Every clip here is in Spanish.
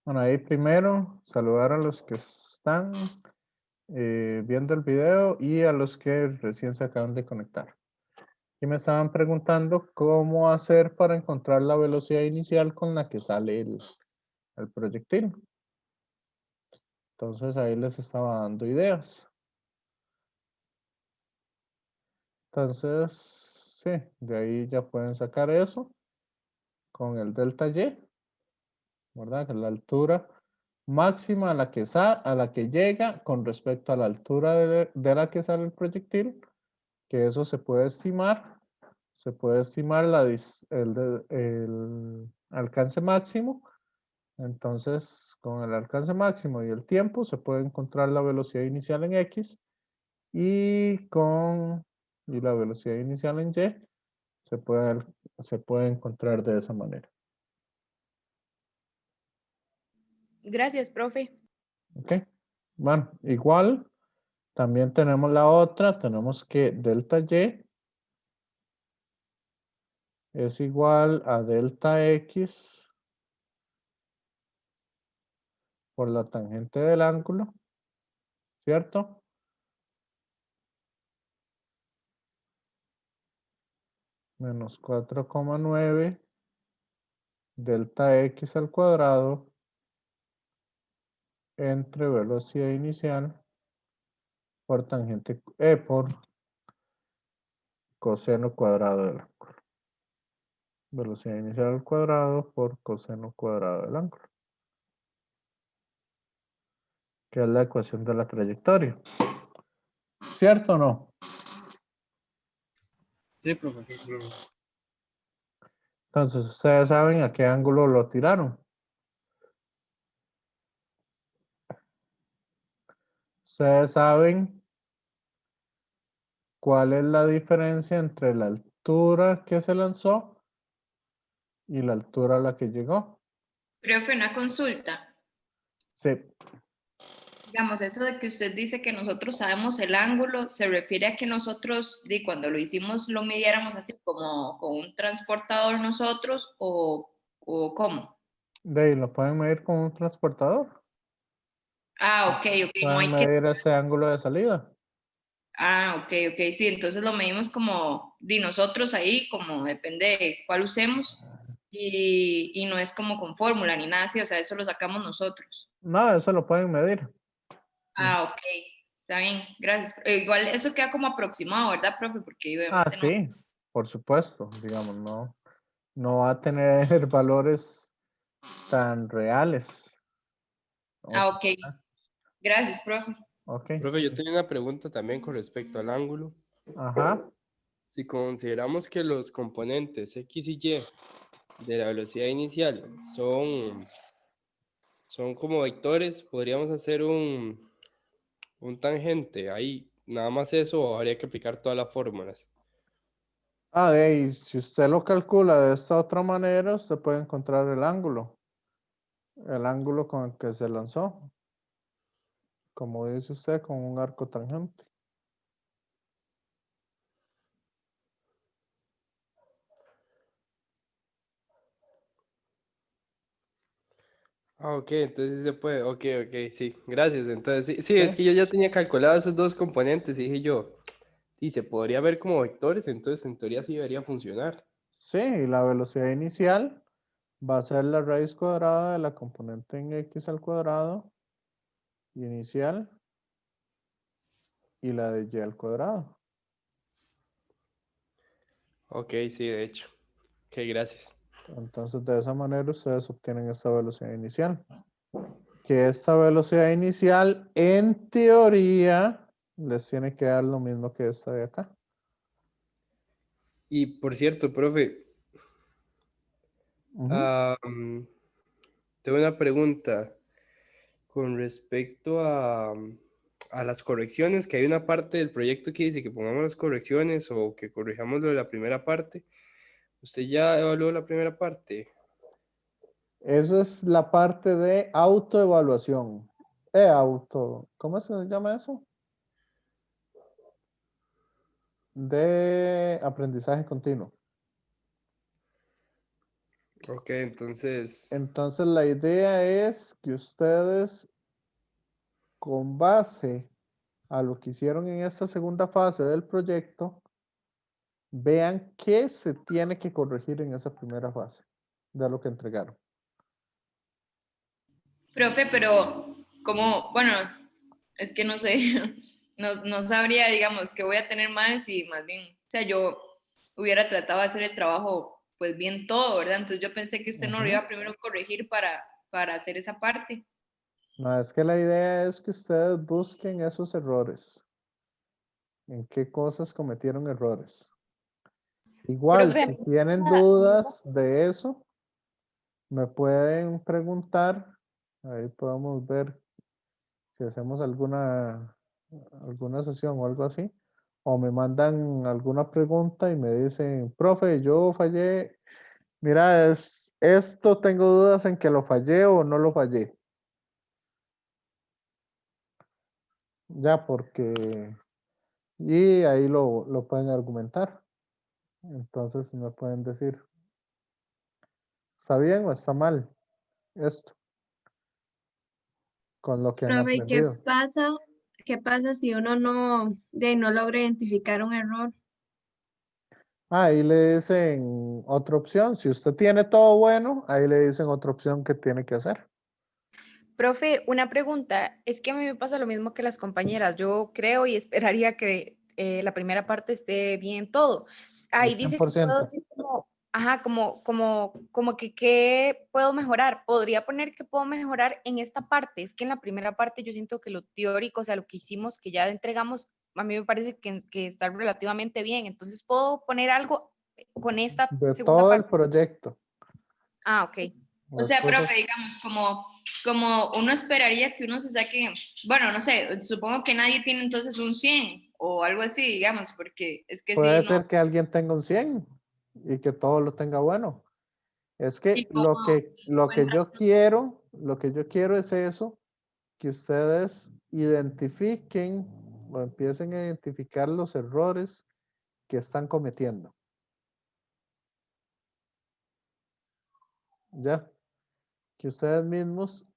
Bueno, ahí primero saludar a los que están viendo el video y a los que recién se acaban de conectar. Y me estaban preguntando cómo hacer para encontrar la velocidad inicial con la que sale el proyectil. Entonces ahí les estaba dando ideas. Entonces, sí, de ahí ya pueden sacar eso con el delta Y, ¿verdad? Que es la altura máxima a la que llega con respecto a la altura de la que sale el proyectil, que eso se puede estimar el alcance máximo. Entonces, con el alcance máximo y el tiempo se puede encontrar la velocidad inicial en X y y la velocidad inicial en Y se puede, se puede encontrar de esa manera. Gracias, profe. ¿Ok? Bueno, igual también tenemos la otra, tenemos que delta Y es igual a delta X por la tangente del ángulo, ¿cierto? Menos 4,9 delta X al cuadrado entre velocidad inicial por por coseno cuadrado del ángulo. Velocidad inicial al cuadrado por coseno cuadrado del ángulo. Que es la ecuación de la trayectoria. ¿Cierto o no? Sí, profe. Entonces, ustedes saben a qué ángulo lo tiraron. Ustedes saben cuál es la diferencia entre la altura que se lanzó y la altura a la que llegó. Profe, una consulta. Sí, Digamos, eso de que usted dice que nosotros sabemos el ángulo, ¿se refiere a que nosotros, cuando lo hicimos, lo midiéramos así como con un transportador nosotros o cómo? de ahí lo pueden medir con un transportador. Ah, ok, no Pueden hay que... medir ese ángulo de salida. Ah, ok, sí, entonces lo medimos como de nosotros ahí, como depende de cuál usemos, y no es como con fórmula ni nada así, o sea, eso lo sacamos nosotros. No, eso lo pueden medir. Ah, ok, está bien, gracias. Igual eso queda como aproximado, ¿verdad, profe? Porque Ah, obviamente no. sí, por supuesto, digamos, no va a tener valores tan reales. Ah, Ok, ok, gracias, profe. ok, Profe, yo tenía una pregunta también con respecto al ángulo. ajá. Si consideramos que los componentes X y Y de la velocidad inicial son como vectores, podríamos hacer un tangente ahí. Nada más eso, o habría que aplicar todas las fórmulas. Ah, de ahí, si usted lo calcula de esta otra manera, usted puede encontrar el ángulo con el que se lanzó, como dice usted, con un arco tangente. Ah, ok, entonces sí se puede. Ok, sí. Gracias. Entonces, sí, ¿Sí? es que yo ya tenía calculado esos dos componentes y dije yo, sí, se podría ver como vectores, entonces en teoría sí debería funcionar. Sí, y la velocidad inicial va a ser la raíz cuadrada de la componente en x al cuadrado inicial y la de y al cuadrado. Ok, sí, de hecho. Ok, gracias. Entonces, de esa manera ustedes obtienen esta velocidad inicial. Que esta velocidad inicial, en teoría, les tiene que dar lo mismo que esta de acá. Y por cierto, profe, Ujú. ah, tengo una pregunta con respecto a las correcciones, que hay una parte del proyecto que dice que pongamos las correcciones o que corrijamos lo de la primera parte. ¿Usted ya evaluó la primera parte? Eso es la parte de autoevaluación. ¿Cómo se llama eso? De aprendizaje continuo. Ok, entonces, Entonces la idea es que ustedes, con base a lo que hicieron en esta segunda fase del proyecto, vean qué se tiene que corregir en esa primera fase de lo que entregaron. Profe, pero como, bueno, es que no sé, no sabría, digamos, que voy a tener mal si más bien, o sea, yo hubiera tratado de hacer el trabajo pues bien todo, ¿verdad? Entonces yo pensé que usted no lo Ujú. iba primero a corregir para hacer esa parte. No, es que la idea es que ustedes busquen esos errores, en qué cosas cometieron errores. Igual, Profe, si tienen dudas de eso, me pueden preguntar, ahí podemos ver si hacemos alguna sesión o algo así, o me mandan alguna pregunta y me dicen, profe, yo fallé, mira, esto tengo dudas en que lo fallé o no lo fallé. Ya, porque, y ahí lo pueden argumentar. Entonces me pueden decir, ¿está bien o está mal esto con lo que han profe, aprendido? qué pasa si uno no logra identificar un error? Ahí le dicen otra opción. Si usted tiene todo bueno, ahí le dicen otra opción que tiene que hacer. Profe, una pregunta. Es que a mí me pasa lo mismo que las compañeras. Yo creo y esperaría que la primera parte esté bien todo. El Ahí dice que puedo 100%. decir como, ajá, como que qué puedo mejorar. Podría poner que puedo mejorar en esta parte. Es que en la primera parte yo siento que lo teórico, o sea, lo que hicimos, que ya entregamos, a mí me parece que está relativamente bien. Entonces puedo poner algo con esta De segunda todo el parte. proyecto. Ah, ok. O Las sea, cosas profe, digamos, como uno esperaría que uno se saque, bueno, no sé, supongo que nadie tiene entonces un 100 o algo así, digamos, porque es que sí, puede no. ser que alguien tenga un 100 y que todo lo tenga bueno. Es ¿Y que cómo encuentra? lo que yo quiero es eso, que ustedes identifiquen o empiecen a identificar los errores que están cometiendo. Ya, que ustedes mismos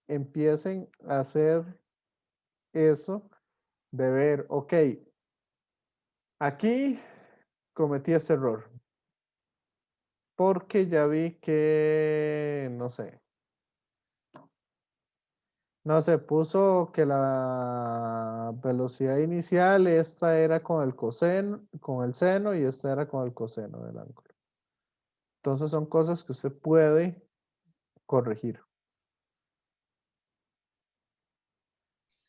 empiecen a hacer eso de ver, ok, aquí cometí este error, porque ya vi que, no sé, puso que la velocidad inicial, esta era con el coseno, con el seno y esta era con el coseno del ángulo. Entonces son cosas que usted puede corregir.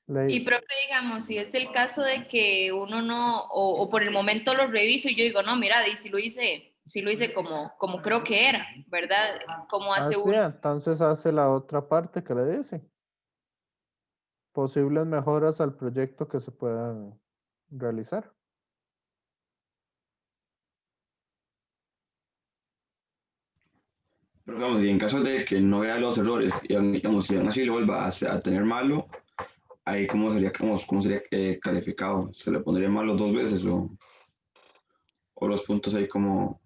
Y Le- profe, digamos, si es el caso de que uno no, o por el momento lo reviso y yo digo, no, mira, y si lo hice como creo que era, ¿verdad? ¿Cómo hace Así, uno? entonces hace la otra parte que le dice. Posibles mejoras al proyecto que se puedan realizar. Pero vamos, y en caso de que no vea los errores, y digamos, si aún así lo vuelva a tener malo, ahí cómo sería calificado. ¿Se le pondría malo dos veces o los puntos ahí cómo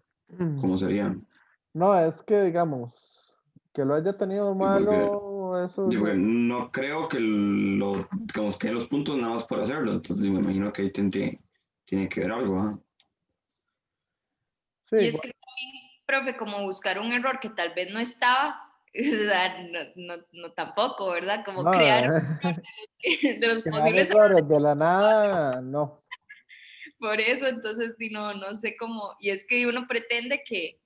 serían? No, es que digamos, que lo haya tenido Y porque, malo, eso y porque no. no creo digamos, que hay los puntos nada más por hacerlo, entonces me imagino que ahí tiene que ver algo, ¿ah? Sí, Y es igual. que también, profe, como buscar un error que tal vez no estaba, o sea, no tampoco, ¿verdad? Como No, crear de los crear posibles errores de la nada, no. por eso, entonces, sí, no sé cómo, y es que uno pretende que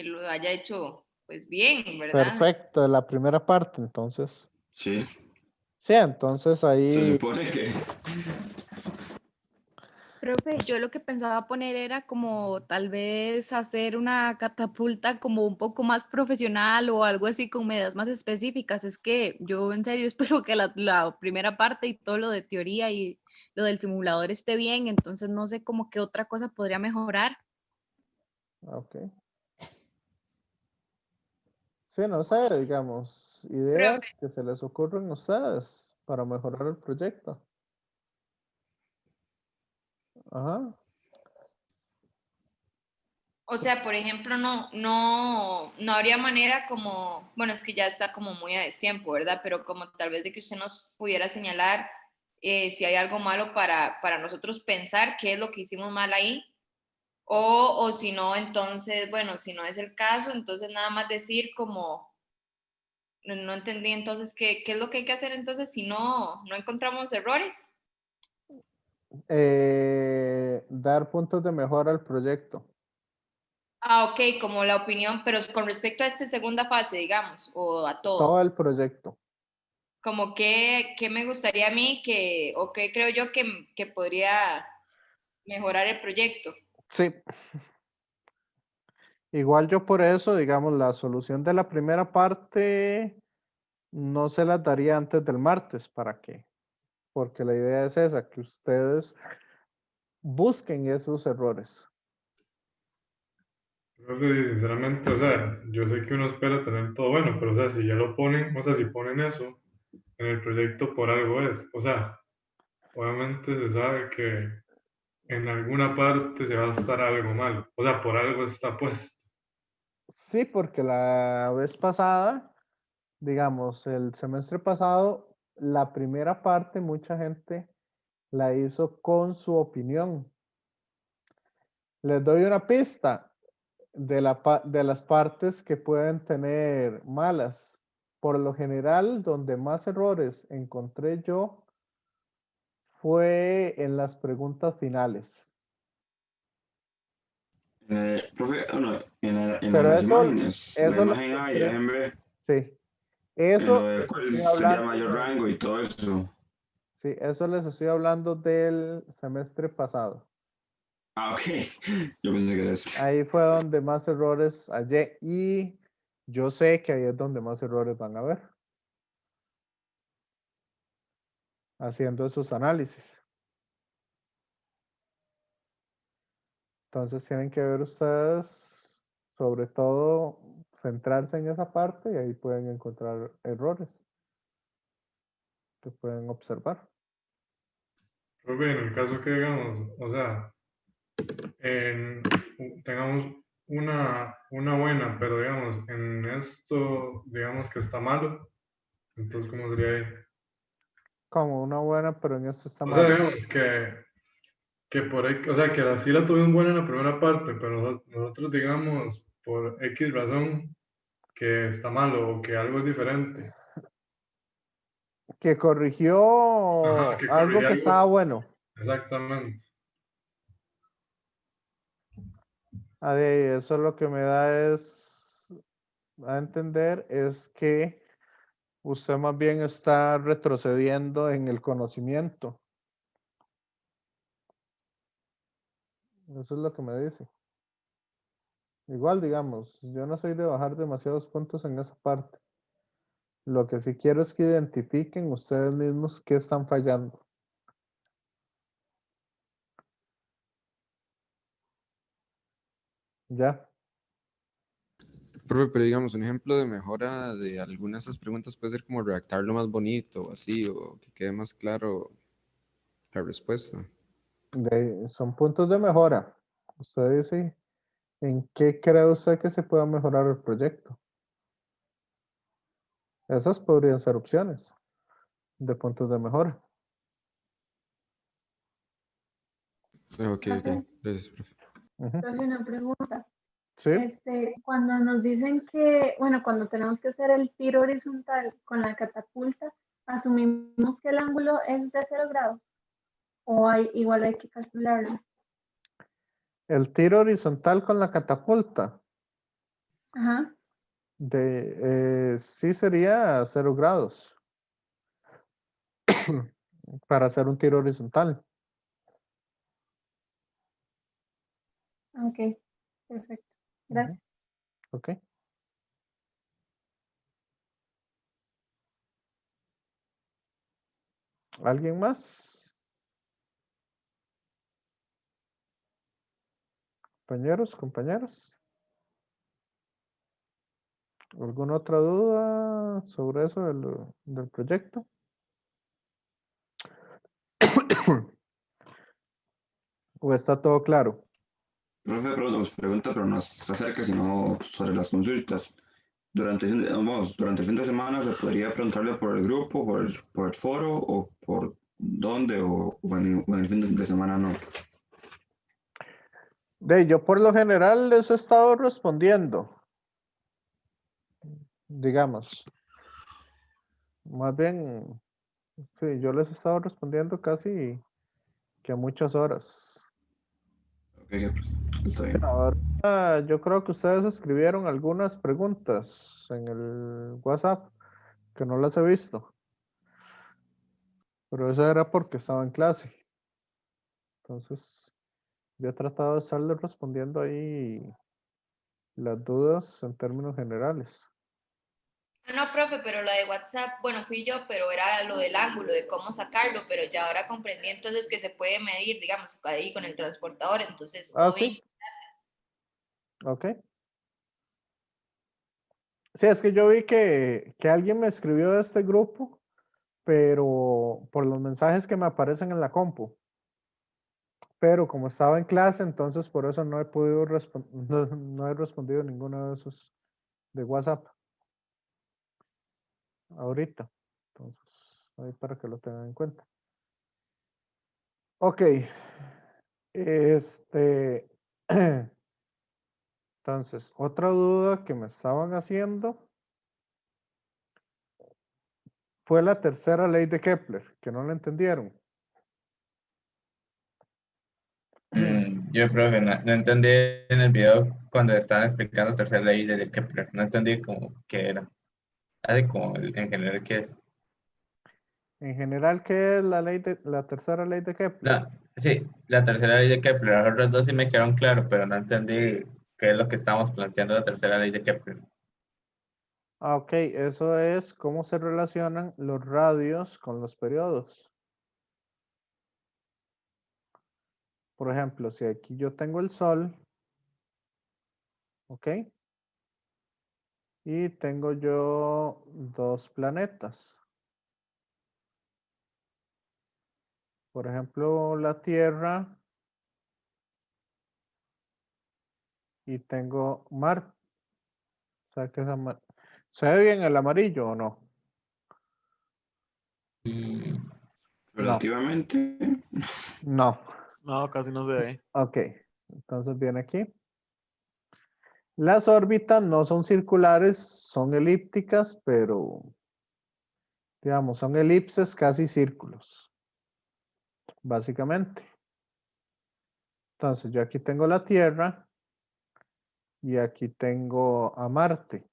lo haya hecho, pues bien, ¿verdad? Perfecto, la primera parte, entonces. Sí, Sí, entonces se ahí, supone que... Profe, yo lo que pensaba poner era como tal vez hacer una catapulta como un poco más profesional o algo así con medidas más específicas. Es que yo en serio espero que la primera parte y todo lo de teoría y lo del simulador esté bien, entonces no sé cómo qué otra cosa podría mejorar. ok. Sí, no sé, digamos, Profe, ideas que se les ocurren a ustedes para mejorar el proyecto. Ajá. O sea, por ejemplo, no habría manera como, bueno, es que ya está como muy a destiempo, ¿verdad? Pero como tal vez de que usted nos pudiera señalar si hay algo malo para nosotros pensar qué es lo que hicimos mal ahí, o si no, entonces, bueno, si no es el caso, entonces nada más decir como, no entendí entonces qué es lo que hay que hacer entonces si no encontramos errores. Dar puntos de mejora al proyecto. Ah, ok, como la opinión, pero con respecto a esta segunda fase, digamos, o a todo. Todo el proyecto. Como qué me gustaría a mí o qué creo yo que podría mejorar el proyecto. Sí. Igual yo por eso, digamos, la solución de la primera parte no se las daría antes del martes. ¿Para qué? Porque la idea es esa, que ustedes busquen esos errores. Profe, sinceramente, o sea, yo sé que uno espera tener todo bueno, pero o sea, si ya lo ponen, o sea, si ponen eso en el proyecto por algo es, o sea, obviamente se sabe que en alguna parte se va a estar algo mal, o sea, por algo está puesto. Sí, porque la vez pasada, digamos, el semestre pasado, la primera parte, mucha gente la hizo con su opinión. Les doy una pista de las partes que pueden tener malas. Por lo general, donde más errores encontré yo fue en las preguntas finales. Profe, bueno, en Pero las eso, imágenes, la eso lo imagen A y la encontré. imagen B, Sí, en lo eso de les cuál estoy sería hablando mayor de, rango y todo eso. sí, eso les estoy hablando del semestre pasado. Ah, ok. Yo pensé que era este. Ahí fue donde más errores hallé y yo sé que ahí es donde más errores van a haber haciendo esos análisis. Entonces tienen que ver ustedes, sobre todo, centrarse en esa parte y ahí pueden encontrar errores que pueden observar. Profe, en el caso que digamos, o sea, tengamos una buena, pero digamos, en esto, digamos que está malo, entonces, ¿cómo sería ahí? Como una buena, pero en esto está O sea, malo. digamos que por X, o sea, que así la tuvimos buena en la primera parte, pero nosotros digamos, por X razón, que está malo o que algo es diferente. Que Ajá, corrigió que algo corrige que algo. estaba bueno. Exactamente. Eso lo que me da es a entender es que usted más bien está retrocediendo en el conocimiento. Eso es lo que me dice. Igual, digamos, yo no soy de bajar demasiados puntos en esa parte. Lo que sí quiero es que identifiquen ustedes mismos qué están fallando. ¿Ya? Profe, pero digamos, un ejemplo de mejora de alguna de esas preguntas puede ser como redactarlo más bonito o así, o que quede más claro la respuesta. Son puntos de mejora. Usted dice, ¿en qué cree usted que se pueda mejorar el proyecto? Esas podrían ser opciones de puntos de mejora. Sí, ok, Profe, gracias, profe. Ujú. profe, una pregunta. Sí, Cuando nos dicen que, bueno, cuando tenemos que hacer el tiro horizontal con la catapulta, asumimos que el ángulo es de 0 grados o igual hay que calcularlo. el tiro horizontal con la catapulta Ajá, sí sería 0 grados para hacer un tiro horizontal. ok, perfecto. Gracias. Ok. ¿Alguien más? Compañeros, compañeras. ¿Alguna otra duda sobre eso del proyecto? ¿O está todo claro? Profe, pero nos pregunta, pero no se acerca, sino sobre las consultas. Durante el fin de semana se podría preguntarle por el grupo, por el foro, o por dónde, o en el fin de semana no. Yo por lo general les he estado respondiendo, digamos. Más bien, sí, yo les he estado respondiendo casi que a muchas horas. Ok, está bien. Ahora yo creo que ustedes escribieron algunas preguntas en el WhatsApp que no las he visto, pero eso era porque estaba en clase. Entonces, yo he tratado de estarles respondiendo ahí las dudas en términos generales. No, profe, pero la de WhatsApp, bueno, fui yo, pero era lo del ángulo, de cómo sacarlo, pero ya ahora comprendí entonces que se puede medir, digamos, ahí con el transportador, entonces Ah, todo bien. sí, ok. Sí, es que yo vi que alguien me escribió de este grupo, pero por los mensajes que me aparecen en la compu. Pero como estaba en clase, entonces por eso no he podido no he respondido ninguno de esos de WhatsApp ahorita. Entonces, ahí para que lo tengan en cuenta. Ok. Este, entonces, otra duda que me estaban haciendo fue la tercera ley de Kepler, que no la entendieron. Yo, profe, no entendí en el video cuando estaban explicando tercera ley de Kepler. No entendí como qué era. Así como en general qué es. En general, ¿qué es la tercera ley de Kepler? Sí, la tercera ley de Kepler. Las otras dos sí me quedaron claros, pero no entendí qué es lo que estamos planteando la tercera ley de Kepler. Ah, ok, eso es cómo se relacionan los radios con los periodos. Por ejemplo, si aquí yo tengo el Sol, ¿ok? Y tengo yo dos planetas. Por ejemplo, la Tierra y tengo Marte. O sea, que ¿se ve bien el amarillo o no? Mm, No, Relativamente, no. No, casi no se ve. Ok, entonces viene aquí. Las órbitas no son circulares, son elípticas, pero digamos, son elipses casi círculos, básicamente. Entonces, yo aquí tengo la Tierra y aquí tengo a Marte.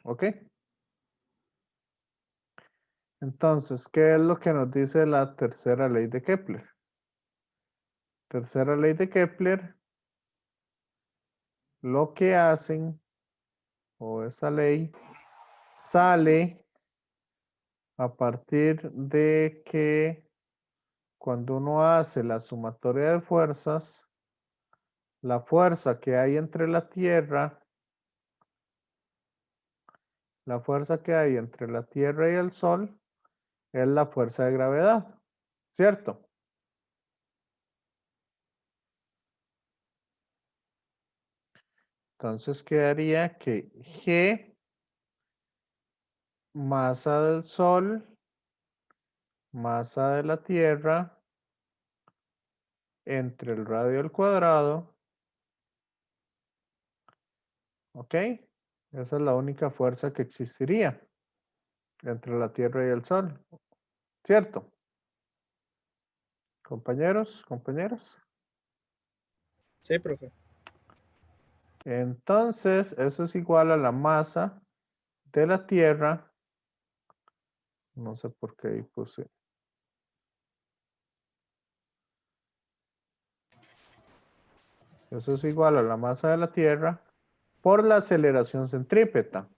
¿Ok? Entonces, ¿qué es lo que nos dice la tercera ley de Kepler? Tercera ley de Kepler, lo que hacen, o esa ley, sale a partir de que cuando uno hace la sumatoria de fuerzas, la fuerza que hay entre la Tierra, la fuerza que hay entre la Tierra y el Sol es la fuerza de gravedad, ¿cierto? Entonces quedaría que G, masa del Sol, masa de la Tierra, entre el radio al cuadrado, ¿ok? Esa es la única fuerza que existiría entre la Tierra y el Sol, ¿cierto? Compañeros, compañeras. Sí, profe. Entonces, eso es igual a la masa de la Tierra. No sé por qué ahí puse. Eso es igual a la masa de la Tierra por la aceleración centrípeta.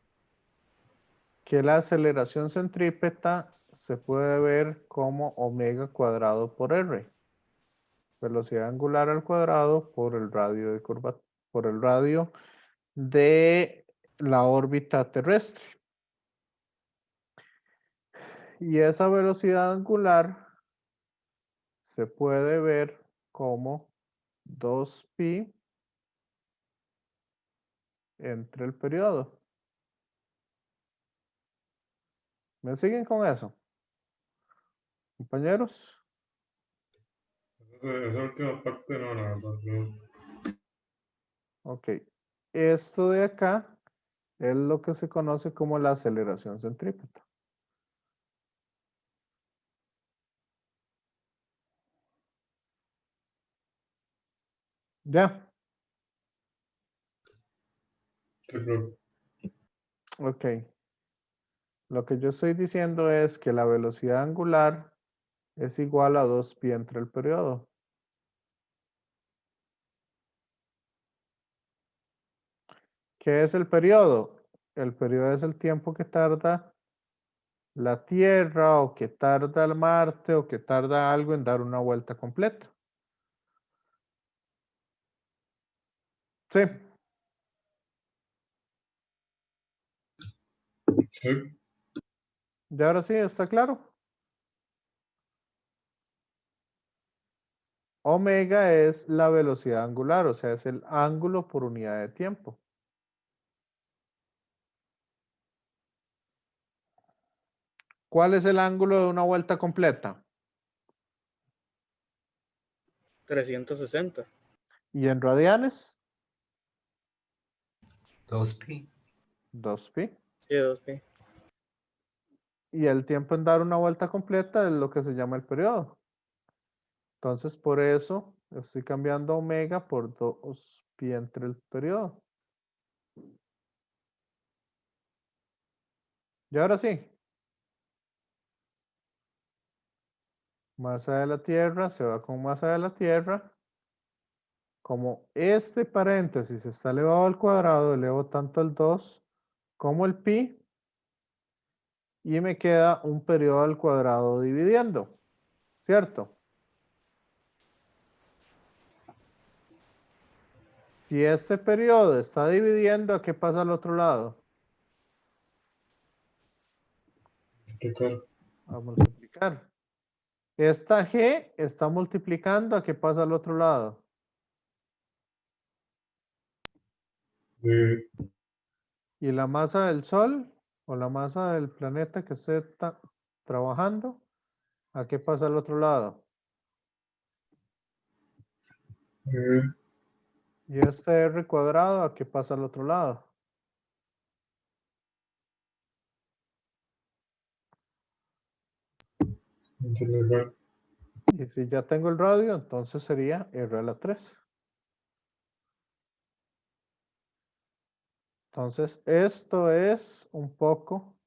Que la aceleración centrípeta se puede ver como omega cuadrado por r. Velocidad angular al cuadrado por el radio de por el radio de la órbita terrestre. Y esa velocidad angular se puede ver como 2pi entre el periodo. ¿Me siguen con eso? Compañeros. Esa última parte no, la verdad. No. Ok. Esto de acá es lo que se conoce como la aceleración centrípeta. ¿Ya? Sí, profe. Ok. Lo que yo estoy diciendo es que la velocidad angular es igual a 2pi entre el periodo. ¿Qué es el periodo? El periodo es el tiempo que tarda la Tierra o que tarda el Marte o que tarda algo en dar una vuelta completa. Sí. Sí. ¿Y ahora sí está claro? Omega es la velocidad angular, o sea, es el ángulo por unidad de tiempo. ¿Cuál es el ángulo de una vuelta completa? 360. ¿Y en radianes? 2pi. 2pi. Sí, 2pi. Y el tiempo en dar una vuelta completa es lo que se llama el periodo. Entonces, por eso estoy cambiando omega por 2pi entre el periodo. Y ahora sí. Masa de la Tierra se va con masa de la Tierra. Como este paréntesis está elevado al cuadrado, elevo tanto el 2 como el pi. Y me queda un periodo al cuadrado dividiendo. ¿Cierto? Si este periodo está dividiendo, ¿a qué pasa al otro lado? Multiplicar. A multiplicar. Esta G está multiplicando, ¿a qué pasa al otro lado? Sí. Y la masa del Sol o la masa del planeta que esté trabajando, ¿a qué pasa al otro lado? Y este R cuadrado, ¿a qué pasa al otro lado? Multiplicar. Y si ya tengo el radio, entonces sería R a la 3. Entonces, esto es un poco,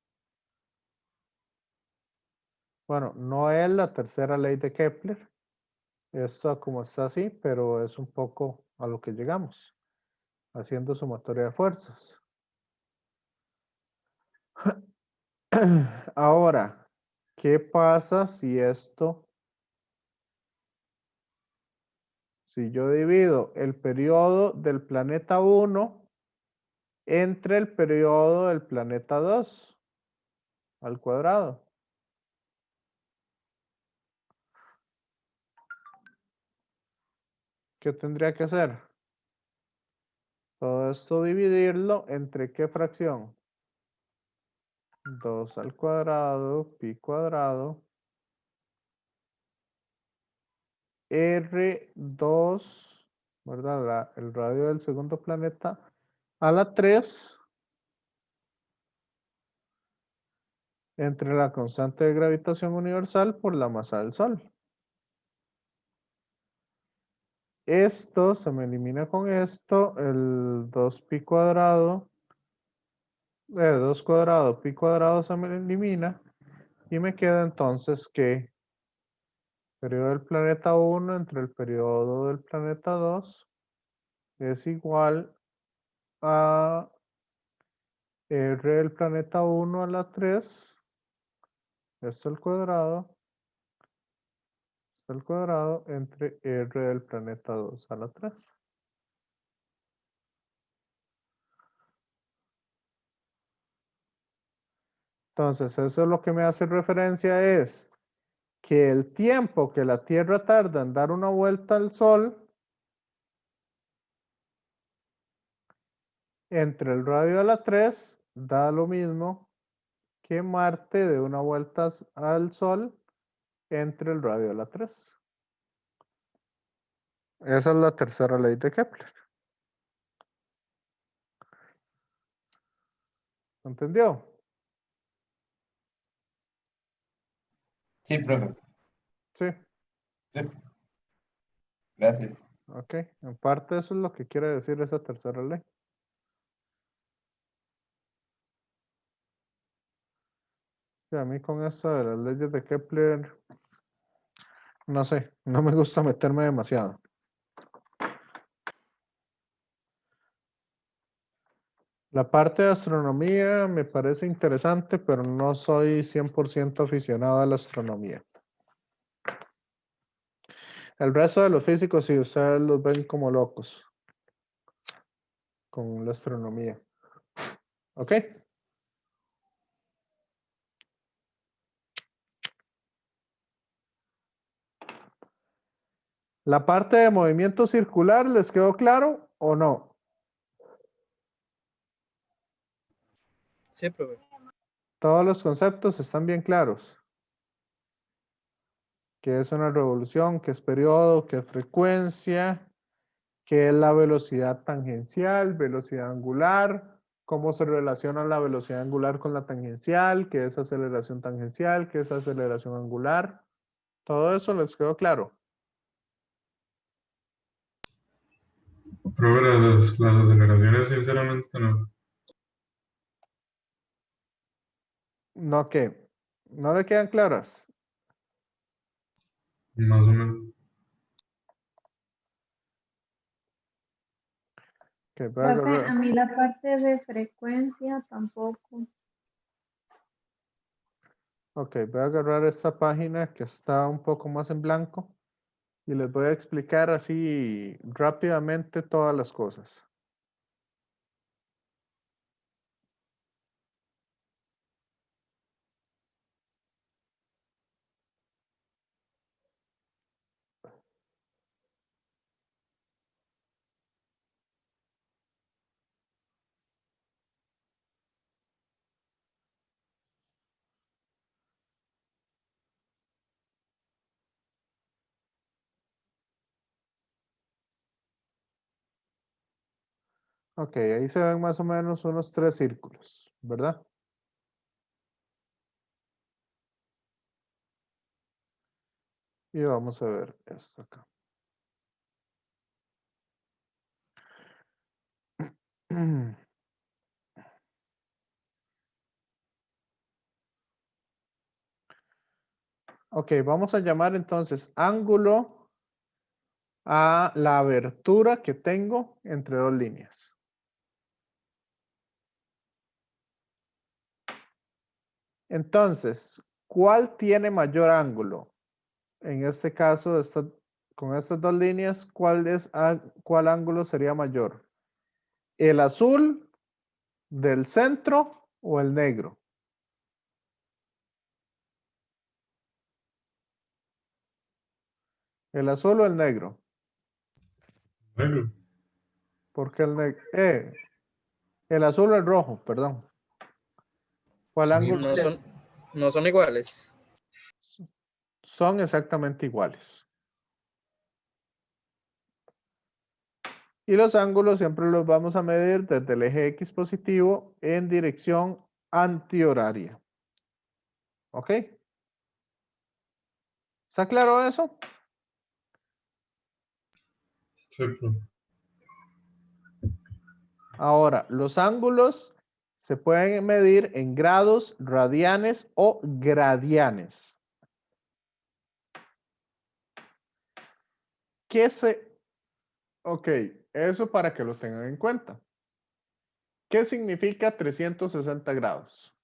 bueno, no es la tercera ley de Kepler. Esto como está así, pero es un poco a lo que llegamos, haciendo sumatoria de fuerzas. Ahora, ¿qué pasa si si yo divido el periodo del planeta 1 entre el periodo del planeta 2 al cuadrado? ¿Qué tendría que hacer? Todo esto dividirlo entre ¿qué fracción? 2 al cuadrado, pi cuadrado, R2, ¿verdad? El radio del segundo planeta a la 3 entre la constante de gravitación universal por la masa del Sol. Esto se me elimina con esto, el 2pi cuadrado, 2 cuadrado, pi cuadrado se me elimina y me queda entonces que periodo del planeta 1 entre el periodo del planeta 2 es igual a R del planeta 1 a la 3, esto al cuadrado entre R del planeta 2 a la 3. Entonces, eso es lo que me hace referencia es que el tiempo que la Tierra tarda en dar una vuelta al Sol entre el radio de la 3 da lo mismo que Marte de una vuelta al Sol entre el radio de la 3. Esa es la tercera ley de Kepler. ¿Entendió? Sí, profe. Sí. Sí. Gracias. Ok. En parte eso es lo que quiere decir esa tercera ley. Sí, a mí con esto de las leyes de Kepler, no sé, no me gusta meterme demasiado. La parte de astronomía me parece interesante, pero no soy 100% aficionado a la astronomía. El resto de los físicos, sí, ustedes los ven como locos con la astronomía. ¿Ok? ¿La parte de movimiento circular les quedó claro o no? Sí, profe. Todos los conceptos están bien claros. ¿Qué es una revolución? ¿Qué es periodo? ¿Qué es frecuencia? ¿Qué es la velocidad tangencial? ¿Velocidad angular? ¿Cómo se relaciona la velocidad angular con la tangencial? ¿Qué es aceleración tangencial? ¿Qué es aceleración angular? Todo eso les quedó claro. Profe, las aceleraciones, sinceramente, no. No, ¿qué? ¿No le quedan claras? Más o menos. Que voy a Profe, a agarrar. mí la parte de frecuencia tampoco. Ok, voy a agarrar esta página que está un poco más en blanco y les voy a explicar así rápidamente todas las cosas. Ok, ahí se ven más o menos unos 3 círculos, ¿verdad? Y vamos a ver esto acá. Ok, vamos a llamar entonces ángulo a la abertura que tengo entre dos líneas. Entonces, ¿cuál tiene mayor ángulo? En este caso, con estas dos líneas, ¿cuál ángulo sería mayor? ¿El azul del centro o el negro? ¿El azul o el negro? Negro. ¿Por qué el negro? El azul o el rojo, perdón. ¿Cuál ángulo? No son iguales. Son exactamente iguales. Y los ángulos siempre los vamos a medir desde el eje X positivo en dirección antihoraria. ¿Ok? ¿Está claro eso? Sí, profe. Ahora, los ángulos se pueden medir en grados, radianes o gradianes. Ok, eso para que lo tengan en cuenta. ¿Qué significa 360 grados?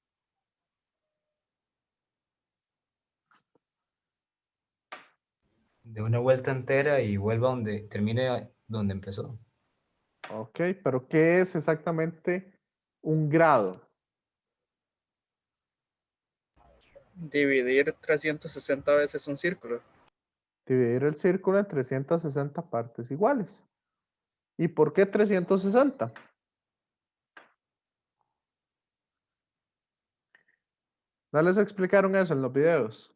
De una vuelta entera y vuelva donde termine donde empezó. Ok, pero ¿qué es exactamente un grado? Dividir 360 veces un círculo. Dividir el círculo en 360 partes iguales. ¿Y por qué 360? ¿No les explicaron eso en los videos?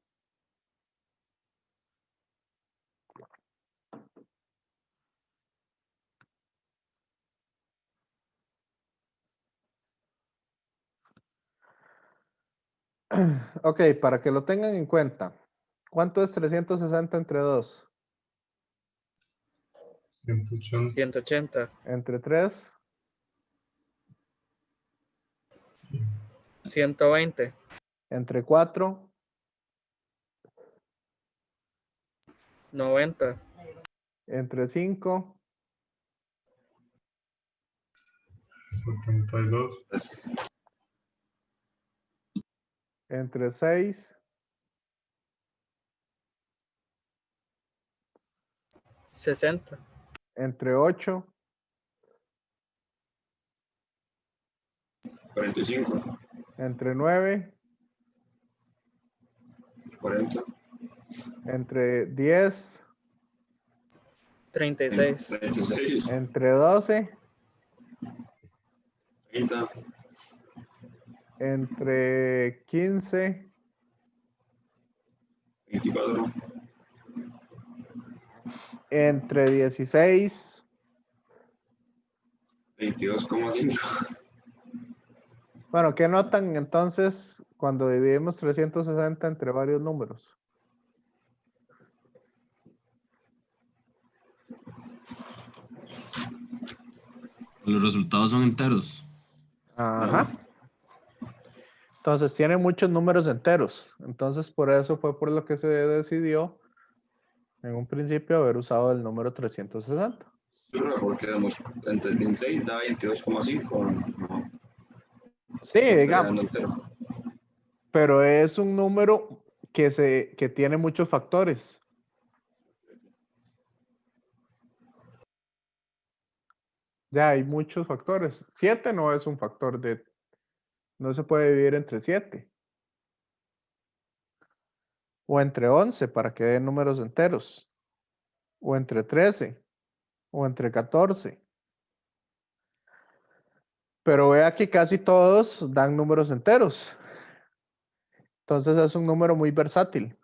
Ok, para que lo tengan en cuenta. ¿Cuánto es 360 entre 2? 180. 180. Entre 3, 120. entre 4, 90. entre 5, 72. entre 6, 60. entre 8, 45, entre 9, 40, entre 10, 36. 36, entre 12, 30, entre 15, 24, entre 16. 22,5. Bueno, ¿qué notan entonces cuando dividimos 360 entre varios números? Los resultados son enteros. Ajá. Entonces tiene muchos números enteros. Entonces por eso fue por lo que se decidió en un principio haber usado el número 360. Porque entre 16 da 22,5. No, Sí, no digamos. entero. Pero es un número que tiene muchos factores. Ya hay muchos factores. 7 no es un factor no se puede dividir entre 7. O entre 11 para que den números enteros. O entre 13. O entre 14. Pero vea que casi todos dan números enteros. Entonces es un número muy versátil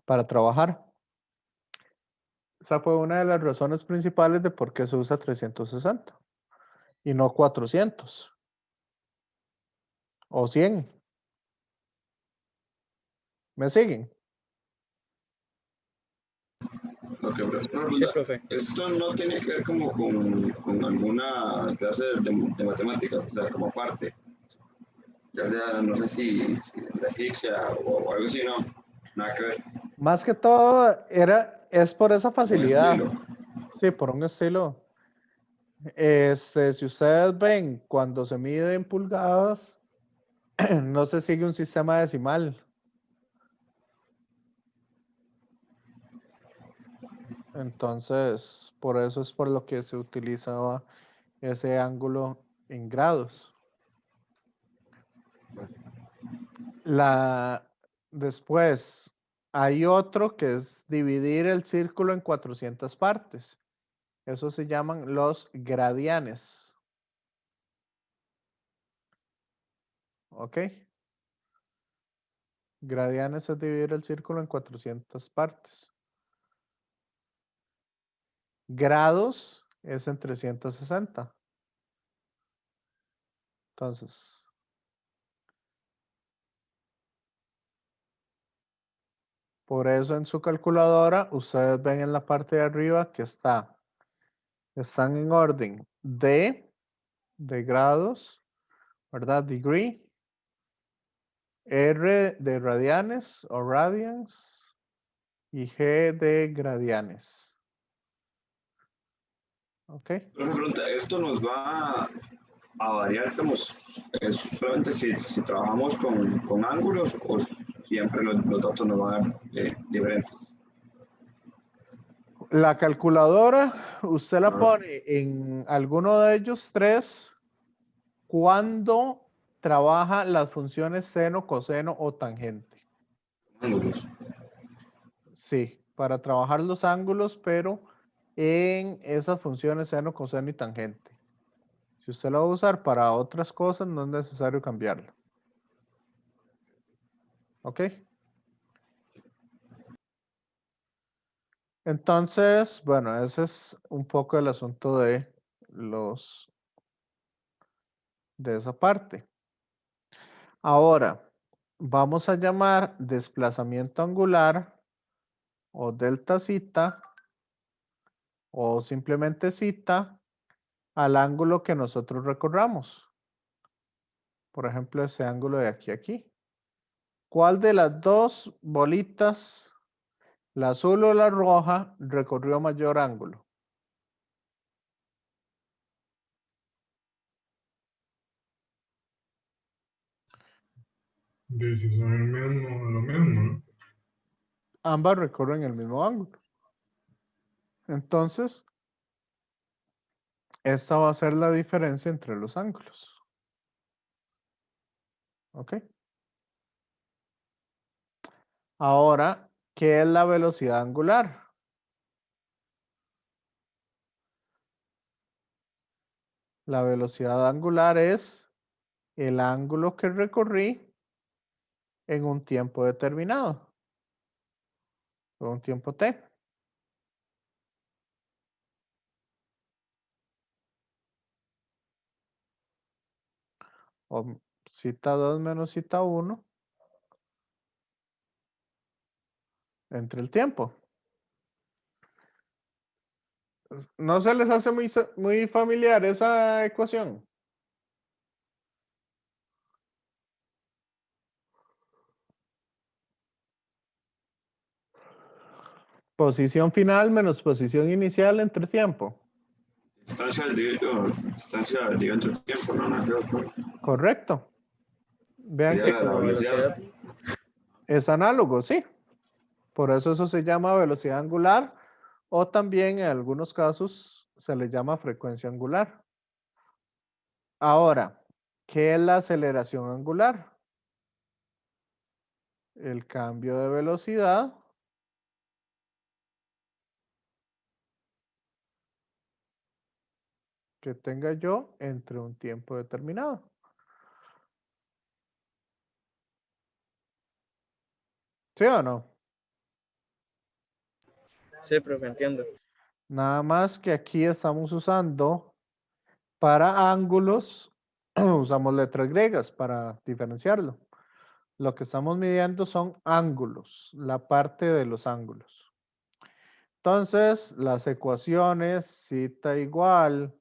para trabajar. Esa fue una de las razones principales de por qué se usa 360 y no 400 o 100. ¿Me siguen? Ok, profesor, Sí, profe. esto no tiene que ver como con alguna clase de matemáticas, o sea, como parte. Ya sea, no sé si la egipcia o algo así, no. Nada que ver. Más que todo es por esa Un facilidad. estilo. Sí, por un estilo. Si ustedes ven cuando se mide en pulgadas, no se sigue un sistema decimal. Entonces, por eso es por lo que se utilizaba ese ángulo en grados. Después, hay otro que es dividir el círculo en 400 partes. Eso se llaman los gradianes. ¿Ok? Gradianes es dividir el círculo en 400 partes. Grados es en 360. Entonces, por eso en su calculadora, ustedes ven en la parte de arriba que están en orden de grados, ¿verdad? Degree. R de radianes o radians y G de gradianes. ¿Ok? Una pregunta, ¿esto nos va a variar, digamos, solamente si trabajamos con ángulos o siempre los datos nos van a dar diferentes? La calculadora, usted la pone en alguno de ellos tres cuando trabaja las funciones seno, coseno o tangente. Ángulos. Sí, para trabajar los ángulos, pero en esas funciones seno, coseno y tangente. Si usted lo va a usar para otras cosas, no es necesario cambiarlo. ¿Ok? Entonces, bueno, ese es un poco el asunto de esa parte. Ahora, vamos a llamar desplazamiento angular o delta zeta o simplemente zeta al ángulo que nosotros recorramos. Por ejemplo, ese ángulo de aquí a aquí. ¿Cuál de las dos bolitas, la azul o la roja, recorrió mayor ángulo? Y si son el mismo, lo mismo, ¿no? Ambas recorren el mismo ángulo. Entonces, esta va a ser la diferencia entre los ángulos. ¿Ok? Ahora, ¿qué es la velocidad angular? La velocidad angular es el ángulo que recorrí en un tiempo determinado, en un tiempo t. O cita 2 menos cita 1 entre el tiempo. ¿No se les hace muy familiar esa ecuación? Posición final menos posición inicial entre tiempo. Distancia dividido entre el tiempo, no nada que otro. Correcto. Vean Sería que la velocidad. es análogo, sí. Por eso se llama velocidad angular o también en algunos casos se le llama frecuencia angular. Ahora, ¿qué es la aceleración angular? El cambio de velocidad que tenga yo entre un tiempo determinado. ¿Sí o no? Sí, profe, entiendo. Nada más que aquí estamos usando para ángulos, usamos letras griegas para diferenciarlo. Lo que estamos midiendo son ángulos, la parte de los ángulos. Entonces, las ecuaciones zeta igual,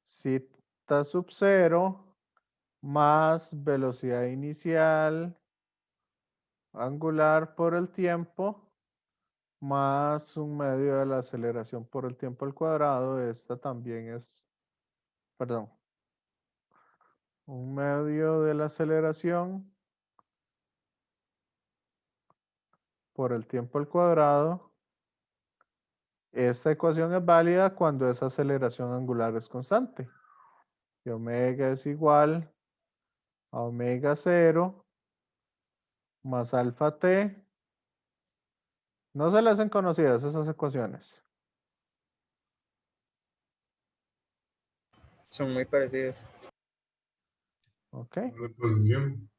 zeta sub 0, más velocidad inicial angular por el tiempo, más un medio de la aceleración por el tiempo al cuadrado. Esta también es, perdón, un medio de la aceleración por el tiempo al cuadrado. Esta ecuación es válida cuando esa aceleración angular es constante. Y omega es igual a omega 0 más alfa t. No se le hacen conocidas esas ecuaciones. Son muy parecidos. Ok. La posición.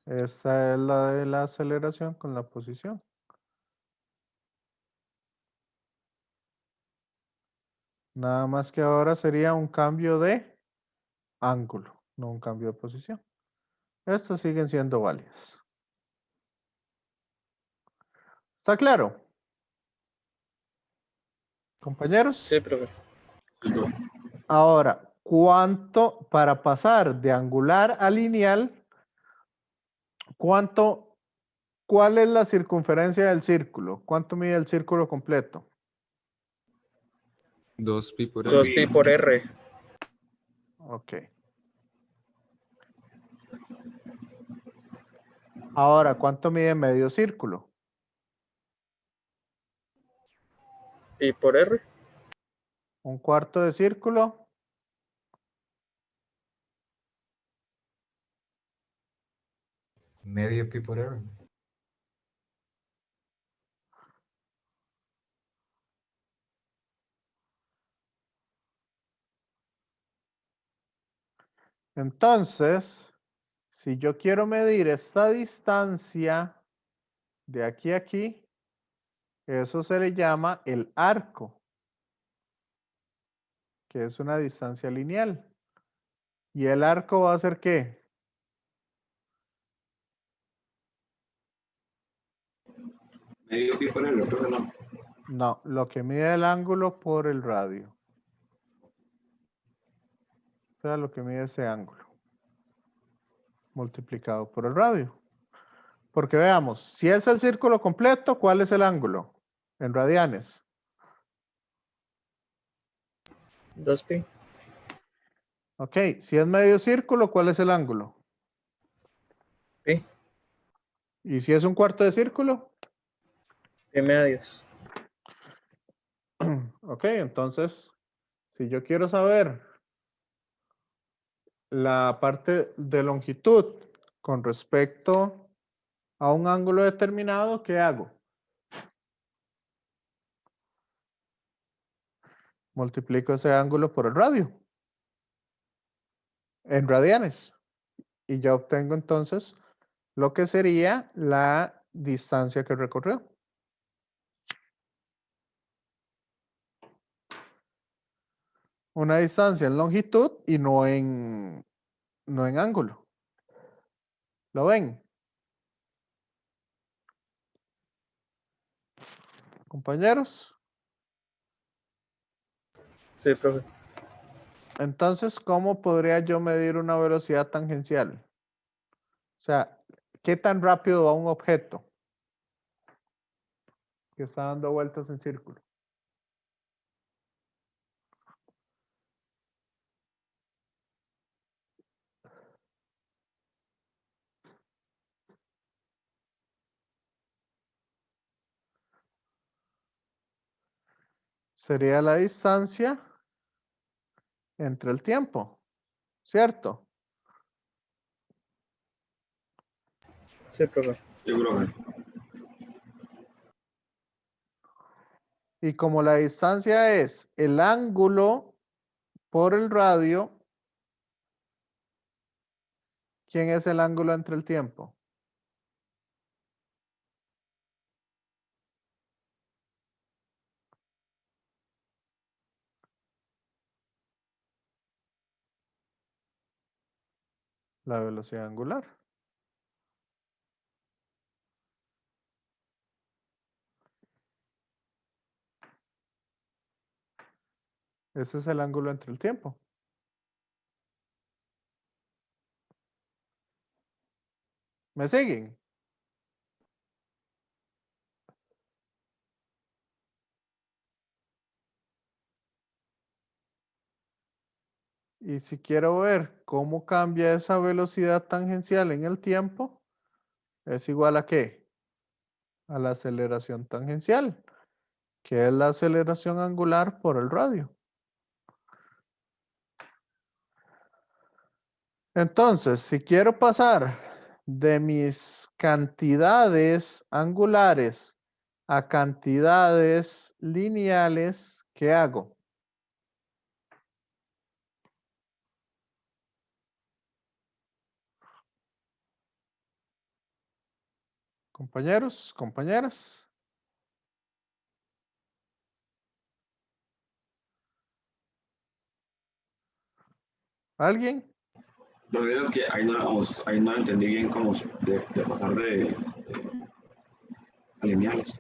Esta es la de la aceleración con la posición. Nada más que ahora sería un cambio de ángulo, no un cambio de posición. Estas siguen siendo válidas. ¿Está claro? Compañeros. Sí, profe. Ahora, para pasar de angular a lineal, ¿cuál es la circunferencia del círculo? ¿Cuánto mide el círculo completo? 2pi por 2pi por r. Ok. Ahora, ¿cuánto mide medio círculo? Pi por r. Un cuarto de círculo. Medio pi por r. Entonces, Si yo quiero medir esta distancia de aquí a aquí, eso se le llama el arco, que es una distancia lineal. ¿Y el arco va a ser qué? Medio pi por R, profe, no. No, lo que mide el ángulo por el radio. O sea, lo que mide ese ángulo. Multiplicado por el radio. Porque veamos, si es el círculo completo, ¿cuál es el ángulo? En radianes. 2pi. Ok, si es medio círculo, ¿cuál es el ángulo? Pi. ¿Y si es un cuarto de círculo? Pi medios. Ok, entonces, si yo quiero saber la parte de longitud con respecto a un ángulo determinado, ¿qué hago? Multiplico ese ángulo por el radio. En radianes. Y ya obtengo entonces lo que sería la distancia que recorrió. Una distancia en longitud y no en ángulo. ¿Lo ven? Compañeros. Sí, profe. Entonces, ¿cómo podría yo medir una velocidad tangencial? O sea, ¿qué tan rápido va un objeto que está dando vueltas en círculo? Sería la distancia entre el tiempo, ¿cierto? Sí, profe. Sí, profe. Y como la distancia es el ángulo por el radio, ¿quién es el ángulo entre el tiempo? La velocidad angular. Ese es el ángulo entre el tiempo. ¿Me siguen? Y si quiero ver cómo cambia esa velocidad tangencial en el tiempo, es igual a ¿qué? A la aceleración tangencial, que es la aceleración angular por el radio. Entonces, si quiero pasar de mis cantidades angulares a cantidades lineales, ¿qué hago? Compañeros, compañeras. ¿Alguien? Lo que es que ahí no entendí bien cómo de pasar de a lineales.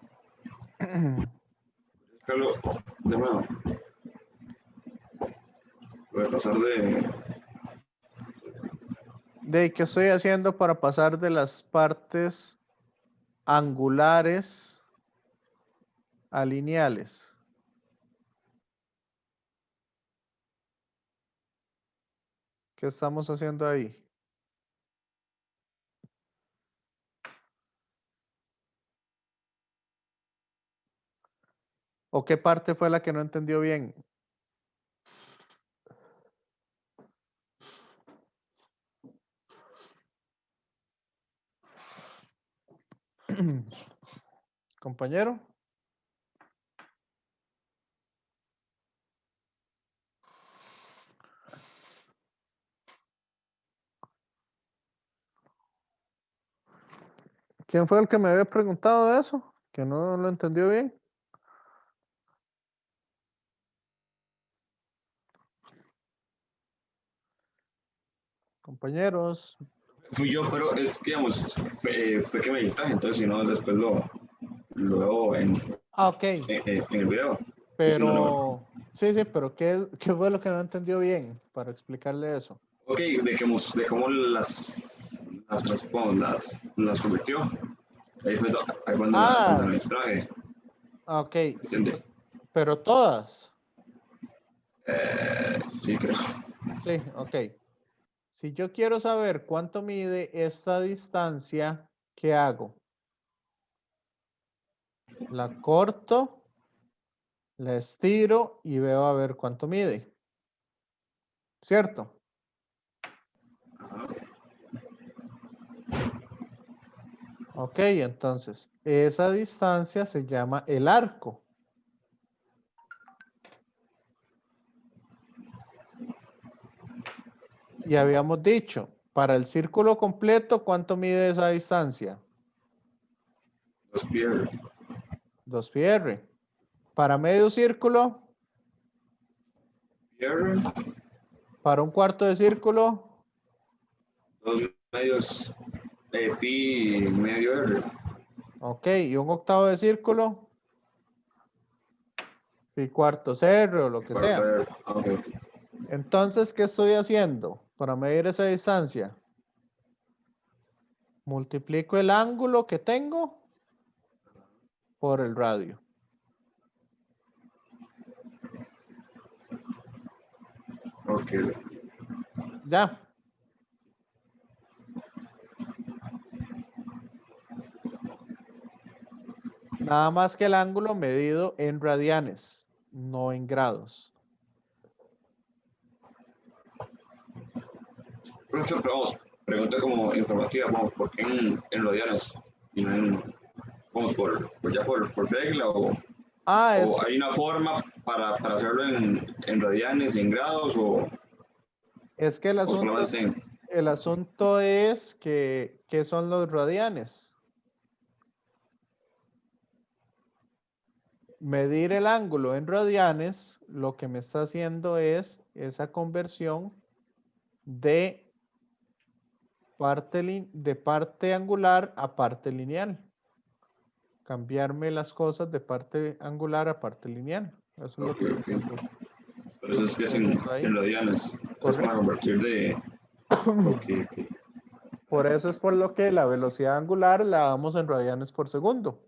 Carlos, de nuevo. Lo de pasar de... ¿De qué estoy haciendo para pasar de las partes angulares a lineales? ¿Qué estamos haciendo ahí? ¿O qué parte fue la que no entendió bien? Compañero. ¿Quién fue el que me había preguntado eso? Que no lo entendió bien. Compañeros. Fui yo, pero es que, digamos, fue que me distraje, entonces si no, después lo veo Ok, en el video. pero sí, pero ¿qué fue lo que no entendió bien para explicarle eso? Ok, de cómo las convirtió. Ahí fue, ahí cuando, cuando me distraje. Ok, sí, ¿Entiende? pero todas. Sí, creo. Sí, ok. Si yo quiero saber cuánto mide esta distancia, ¿qué hago? La corto, la estiro y veo a ver cuánto mide. ¿Cierto? Ok, entonces, esa distancia se llama el arco. Y habíamos dicho, para el círculo completo, ¿cuánto mide esa distancia? 2πr. 2πr. Para medio círculo. PR. Para un cuarto de círculo. 2 medios pi medio r. Ok, y un octavo de círculo. Pi cuartos r o lo que sea. Okay. Entonces, ¿qué estoy haciendo para medir esa distancia? Multiplico el ángulo que tengo por el radio. Ok. Ya. Nada más que el ángulo medido en radianes, no en grados. Profesor, pero vamos, pregunta como informativa, vamos, ¿por qué en radianes? Y no en, vamos, por regla o hay una forma para hacerlo en radianes y en grados o es que el asunto es que ¿qué son los radianes? Medir el ángulo en radianes, lo que me está haciendo es esa conversión de parte angular a parte lineal. Cambiarme las cosas de parte angular a parte lineal. Eso es lo que está haciendo. Pero eso es que es en radianes. Es para convertir de... Okay. Por eso es por lo que la velocidad angular la damos en radianes por segundo.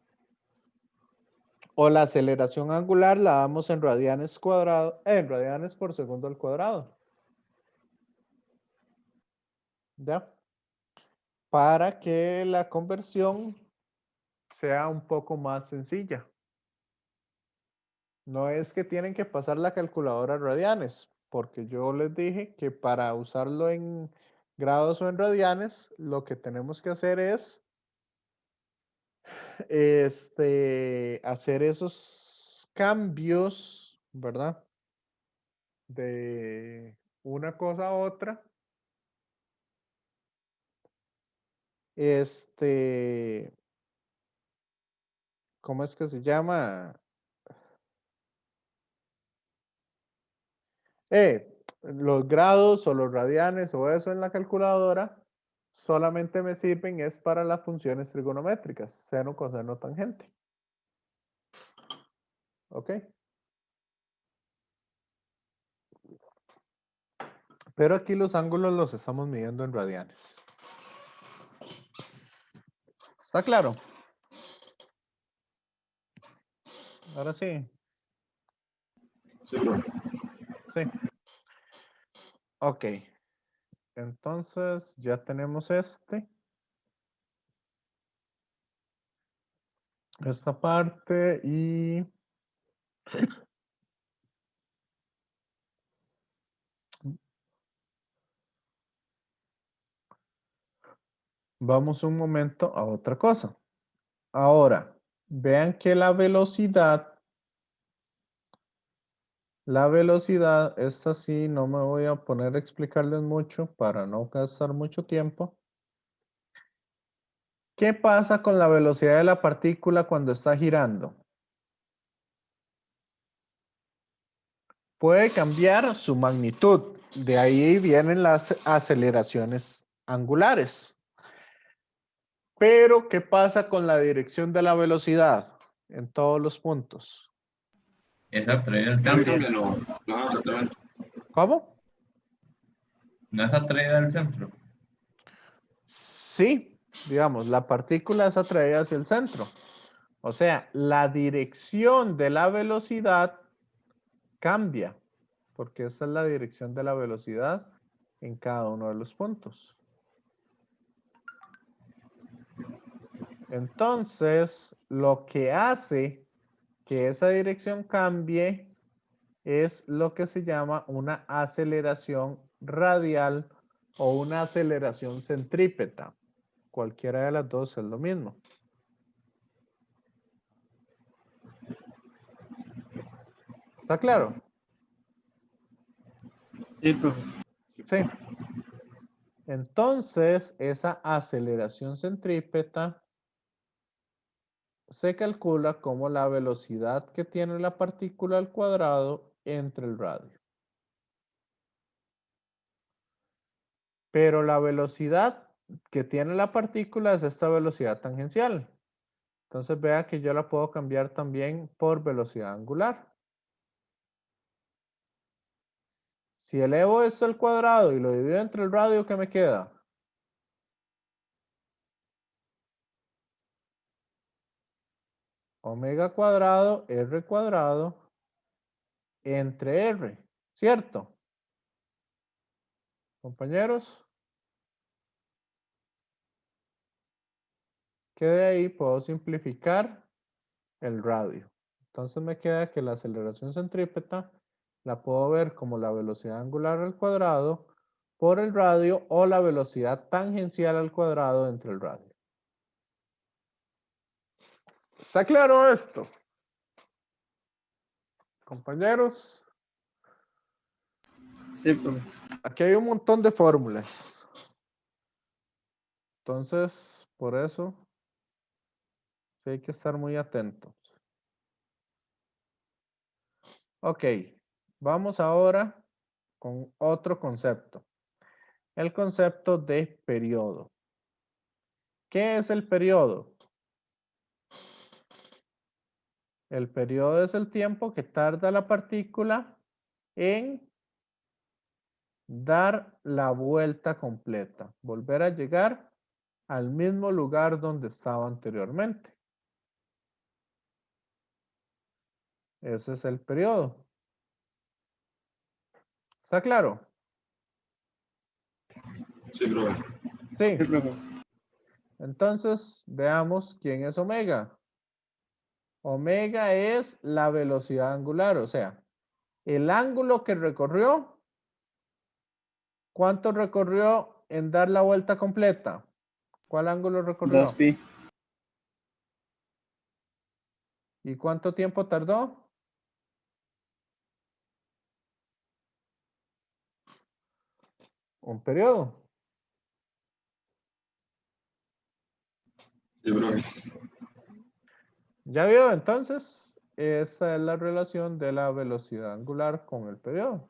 O la aceleración angular la damos en radianes por segundo al cuadrado. ¿Ya? Para que la conversión sea un poco más sencilla. No es que tienen que pasar la calculadora a radianes, porque yo les dije que para usarlo en grados o en radianes, lo que tenemos que hacer es hacer esos cambios, ¿verdad? De una cosa a otra. ¿Cómo es que se llama? Los grados o los radianes o eso en la calculadora solamente me sirven es para las funciones trigonométricas, seno, coseno, tangente. ¿Ok? Pero aquí los ángulos los estamos midiendo en radianes. ¿Está claro? Ahora sí. Sí. Ok. Entonces ya tenemos esta parte y vamos un momento a otra cosa. Ahora, vean que la velocidad, esta sí, no me voy a poner a explicarles mucho para no gastar mucho tiempo. ¿Qué pasa con la velocidad de la partícula cuando está girando? Puede cambiar su magnitud. De ahí vienen las aceleraciones angulares. Pero, ¿qué pasa con la dirección de la velocidad en todos los puntos? Es atraída al Cambia, centro. no, exactamente. ¿Cómo? No es atraída al centro. Sí, digamos, la partícula es atraída hacia el centro. O sea, la dirección de la velocidad cambia, porque esa es la dirección de la velocidad en cada uno de los puntos. Entonces, lo que hace que esa dirección cambie es lo que se llama una aceleración radial o una aceleración centrípeta. Cualquiera de las dos es lo mismo. ¿Está claro? Sí, profe. Sí. Entonces, esa aceleración centrípeta se calcula como la velocidad que tiene la partícula al cuadrado entre el radio. Pero la velocidad que tiene la partícula es esta velocidad tangencial. Entonces vea que yo la puedo cambiar también por velocidad angular. Si elevo esto al cuadrado y lo divido entre el radio, ¿qué me queda? Omega cuadrado, R cuadrado, entre R, ¿cierto? Compañeros. Que de ahí puedo simplificar el radio. Entonces me queda que la aceleración centrípeta la puedo ver como la velocidad angular al cuadrado por el radio o la velocidad tangencial al cuadrado entre el radio. ¿Está claro esto? Compañeros. Sí, profe. Aquí hay un montón de fórmulas. Entonces, por eso, sí hay que estar muy atentos. Ok, vamos ahora con otro concepto. El concepto de periodo. ¿Qué es el periodo? El periodo es el tiempo que tarda la partícula en dar la vuelta completa, volver a llegar al mismo lugar donde estaba anteriormente. Ese es el periodo. ¿Está claro? Sí, profe. Sí. Sí, profe. Entonces, veamos quién es omega. Omega es la velocidad angular, o sea, el ángulo que recorrió. ¿Cuánto recorrió en dar la vuelta completa? ¿Cuál ángulo recorrió? 2pi. ¿Y cuánto tiempo tardó? Un periodo. Sí, profe. ¿Ya vio? Entonces, esa es la relación de la velocidad angular con el periodo.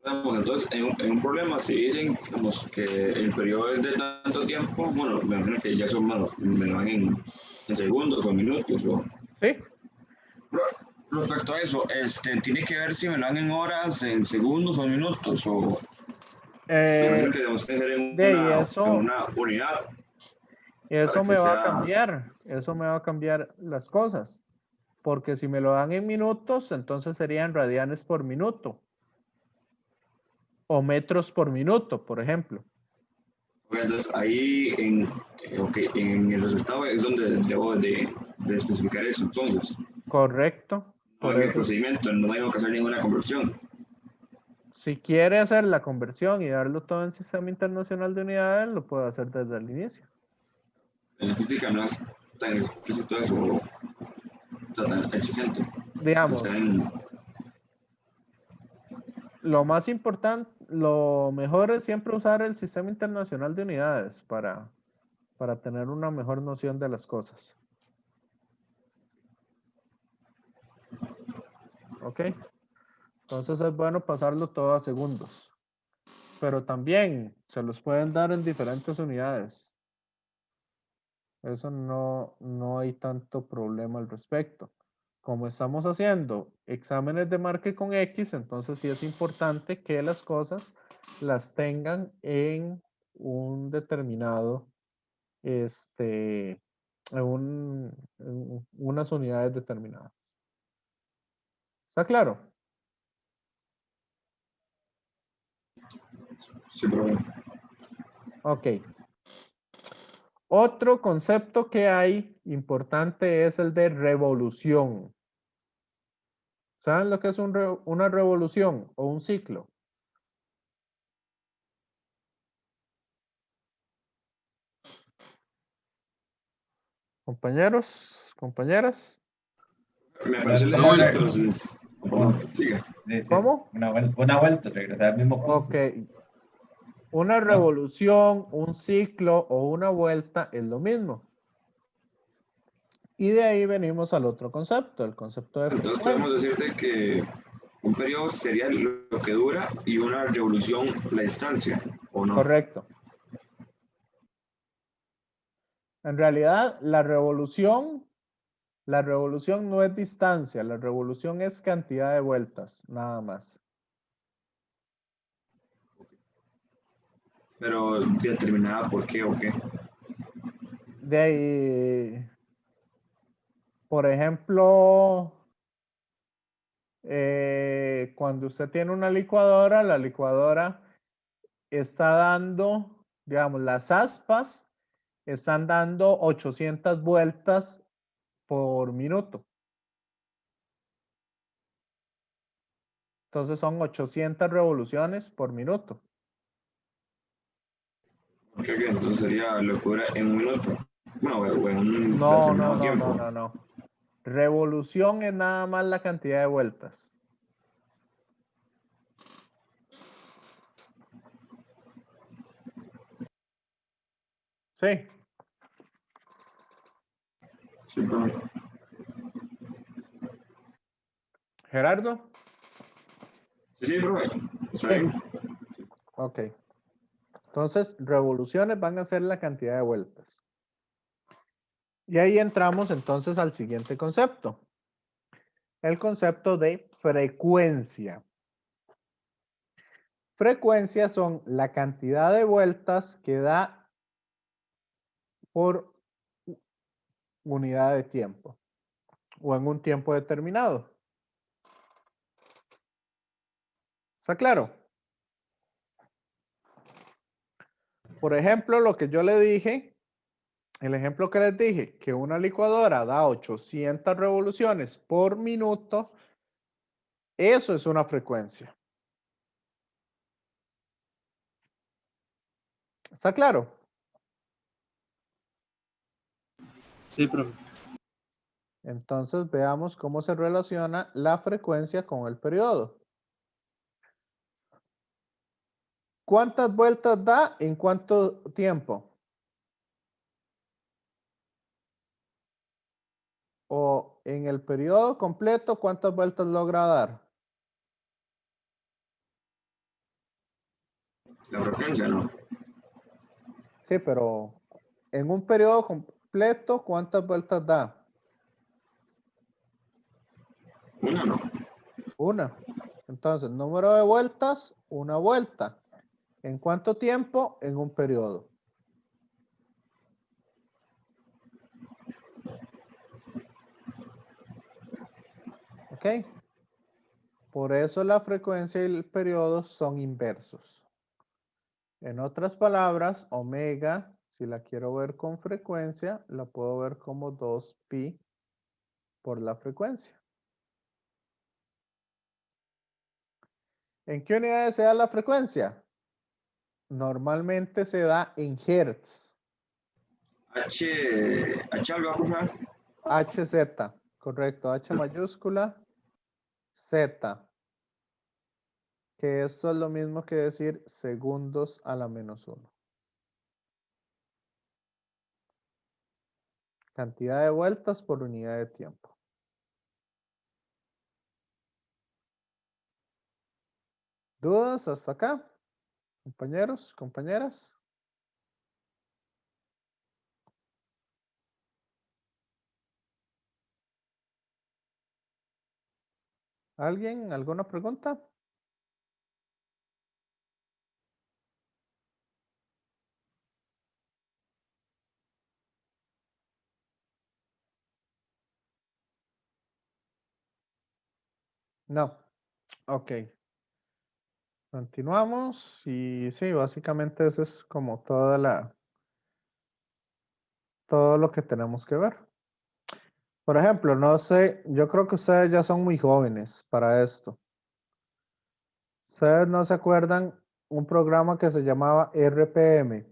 Bueno, entonces, en un problema, si dicen digamos, que el periodo es de tanto tiempo, bueno, me imagino que ya son más, me lo dan en segundos o minutos. O... Sí. Respecto a eso, tiene que ver si me lo dan en horas, en segundos o minutos, o me imagino que debemos tener en una unidad. Eso me va a cambiar, eso me va a cambiar las cosas. Porque si me lo dan en minutos, entonces serían radianes por minuto. O metros por minuto, por ejemplo. Entonces ahí en el resultado es donde debo de especificar eso, entonces. Correcto. No en el procedimiento, no tengo que hacer ninguna conversión. Si quiere hacer la conversión y darlo todo en Sistema Internacional de Unidades, lo puede hacer desde el inicio. En la física no es tan explícito eso, o sea, tan exigente. Digamos. lo más importante, lo mejor es siempre usar el Sistema Internacional de Unidades para tener una mejor noción de las cosas. ¿Ok? Entonces es bueno pasarlo todo a segundos. Pero también se los pueden dar en diferentes unidades. Eso no hay tanto problema al respecto. Como estamos haciendo exámenes de marque con X, entonces sí es importante que las cosas las tengan en un determinado, en unas unidades determinadas. ¿Está claro? Sí, profe. Ok. Otro concepto que hay importante es el de revolución. ¿Saben lo que es una revolución o un ciclo? Compañeros, compañeras. Me parece Una legal, vuelta. entonces. Bueno, sigue. Sí, sí, ¿Cómo? Una vuelta, regresar al mismo punto. Ok. Una revolución, un ciclo o una vuelta es lo mismo. Y de ahí venimos al otro concepto, el concepto de Entonces podemos frecuencia. decirte que un periodo sería lo que dura y una revolución la distancia, ¿o no? Correcto. En realidad, la revolución no es distancia, la revolución es cantidad de vueltas, nada más. Pero determinada por qué o qué. De ahí, por ejemplo, cuando usted tiene una licuadora, la licuadora está dando, digamos, las aspas están dando 800 vueltas por minuto. Entonces son 800 revoluciones por minuto. Ok, entonces sería lo que dura en un minuto. No, o en un No, determinado tiempo. no. Revolución es nada más la cantidad de vueltas. Sí. Sí, profe. Gerardo. Sí, profe. Está Sí. bien. Ok. Entonces, revoluciones van a ser la cantidad de vueltas. Y ahí entramos entonces al siguiente concepto. El concepto de frecuencia. Frecuencia son la cantidad de vueltas que da por unidad de tiempo o en un tiempo determinado. ¿Está claro? Por ejemplo, lo que yo le dije, el ejemplo que les dije, que una licuadora da 800 revoluciones por minuto, eso es una frecuencia. ¿Está claro? Sí, profe. Entonces veamos cómo se relaciona la frecuencia con el periodo. ¿Cuántas vueltas da en cuánto tiempo? O en el periodo completo, ¿cuántas vueltas logra dar? La frecuencia, ¿no? Sí, pero en un periodo completo, ¿cuántas vueltas da? Una, no. Una. Entonces, número de vueltas, una vuelta. ¿En cuánto tiempo? En un periodo. ¿Ok? Por eso la frecuencia y el periodo son inversos. En otras palabras, omega, si la quiero ver con frecuencia, la puedo ver como 2pi por la frecuencia. ¿En qué unidades se da la frecuencia? Normalmente se da en hertz. H algo, por favor. HZ, correcto. H mayúscula, Z. que esto es lo mismo que decir segundos a la menos 1. Cantidad de vueltas por unidad de tiempo. ¿Dudas hasta acá? Compañeros, compañeras. ¿Alguien? ¿Alguna pregunta? No. Ok. Continuamos y sí, básicamente eso es como todo lo que tenemos que ver. Por ejemplo, no sé, yo creo que ustedes ya son muy jóvenes para esto. ¿Ustedes no se acuerdan un programa que se llamaba RPM?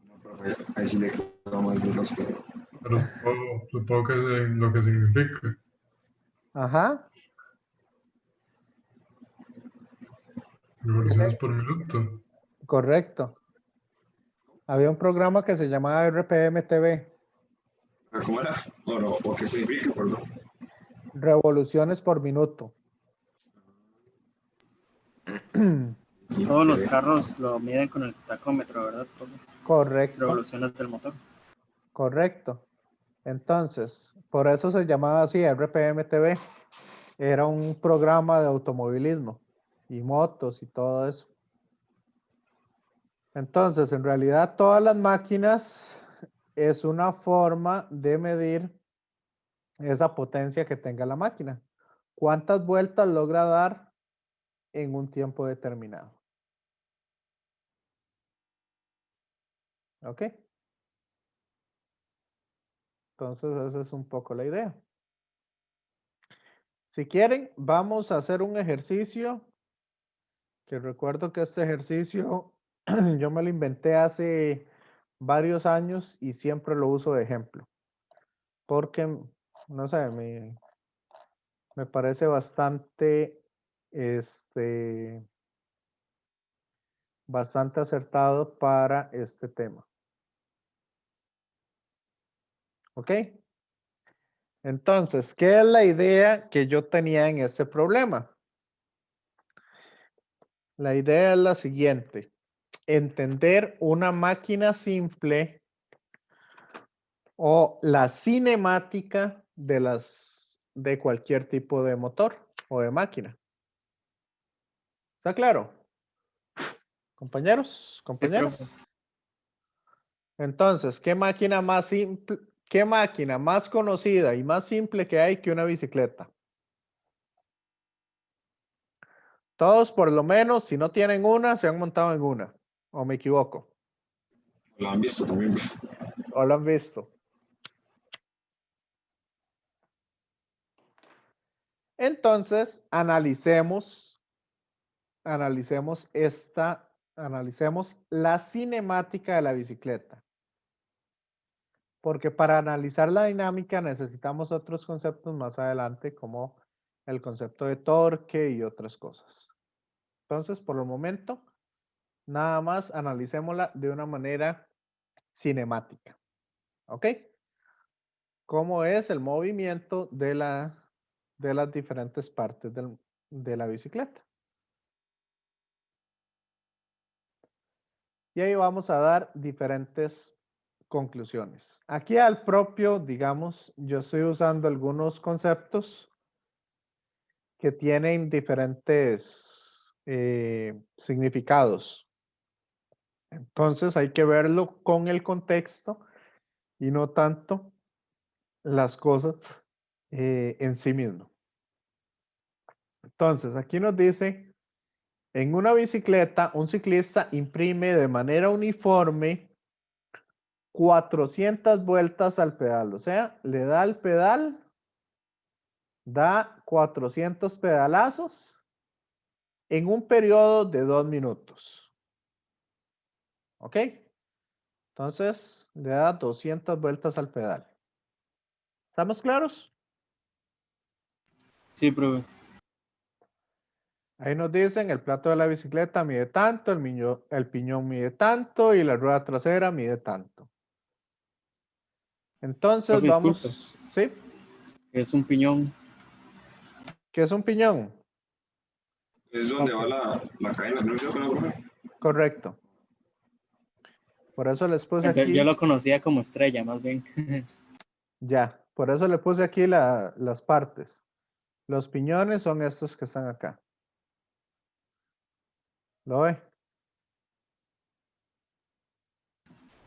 No, profe, ahí sí le quedó más dudas, pero Pero supongo que es lo que significa. Ajá. Revoluciones por minuto. Correcto. Había un programa que se llamaba RPM TV, ¿cómo era? ¿O qué significa, perdón? revoluciones por minuto. Sí, Todos los que- carros lo miden con el tacómetro, ¿verdad? profe? Correcto, Revoluciones del motor. correcto. Entonces, por eso se llamaba así RPM TV. Era un programa de automovilismo y motos y todo eso. Entonces, en realidad, todas las máquinas es una forma de medir esa potencia que tenga la máquina. ¿Cuántas vueltas logra dar en un tiempo determinado? ¿Ok? Entonces, esa es un poco la idea. Si quieren, vamos a hacer un ejercicio, que recuerdo que este ejercicio yo me lo inventé hace varios años y siempre lo uso de ejemplo. Porque, no sé, me parece bastante, bastante acertado para este tema. ¿Ok? Entonces, ¿qué es la idea que yo tenía en este problema? La idea es la siguiente. Entender una máquina simple o la cinemática de cualquier tipo de motor o de máquina. ¿Está claro? Compañeros, Sí, compañeras. profe. Entonces, ¿qué máquina más simple, qué máquina más conocida y más simple que hay que una bicicleta? Todos por lo menos, si no tienen una, se han montado en una. ¿O me equivoco? lo han visto también. ¿O lo han visto? Entonces, analicemos la cinemática de la bicicleta. Porque para analizar la dinámica necesitamos otros conceptos más adelante, como el concepto de torque y otras cosas. Entonces, por el momento, nada más analicémosla de una manera cinemática. ¿Ok? ¿Cómo es el movimiento de las diferentes partes de la bicicleta? Y ahí vamos a dar diferentes conclusiones. Aquí al propio, digamos, yo estoy usando algunos conceptos que tienen diferentes significados. Entonces hay que verlo con el contexto y no tanto las cosas en sí mismo. Entonces aquí nos dice, en una bicicleta, un ciclista imprime de manera uniforme 400 vueltas al pedal, o sea, le da al pedal, da 400 pedalazos en un periodo de 2 minutos. ¿Ok? Entonces, le da 200 vueltas al pedal. ¿Estamos claros? Sí, profe. Ahí nos dicen el plato de la bicicleta mide tanto, el piñón mide tanto y la rueda trasera mide tanto. Entonces Profe, vamos, disculpe. ¿sí? Es un piñón. ¿Qué es un piñón? Es donde Ok. va la cadena, ¿no? Yo creo, profe. Correcto. Por eso les puse Yo aquí, lo conocía como estrella, más bien. ya, por eso le puse aquí las partes. Los piñones son estos que están acá. ¿Lo ve?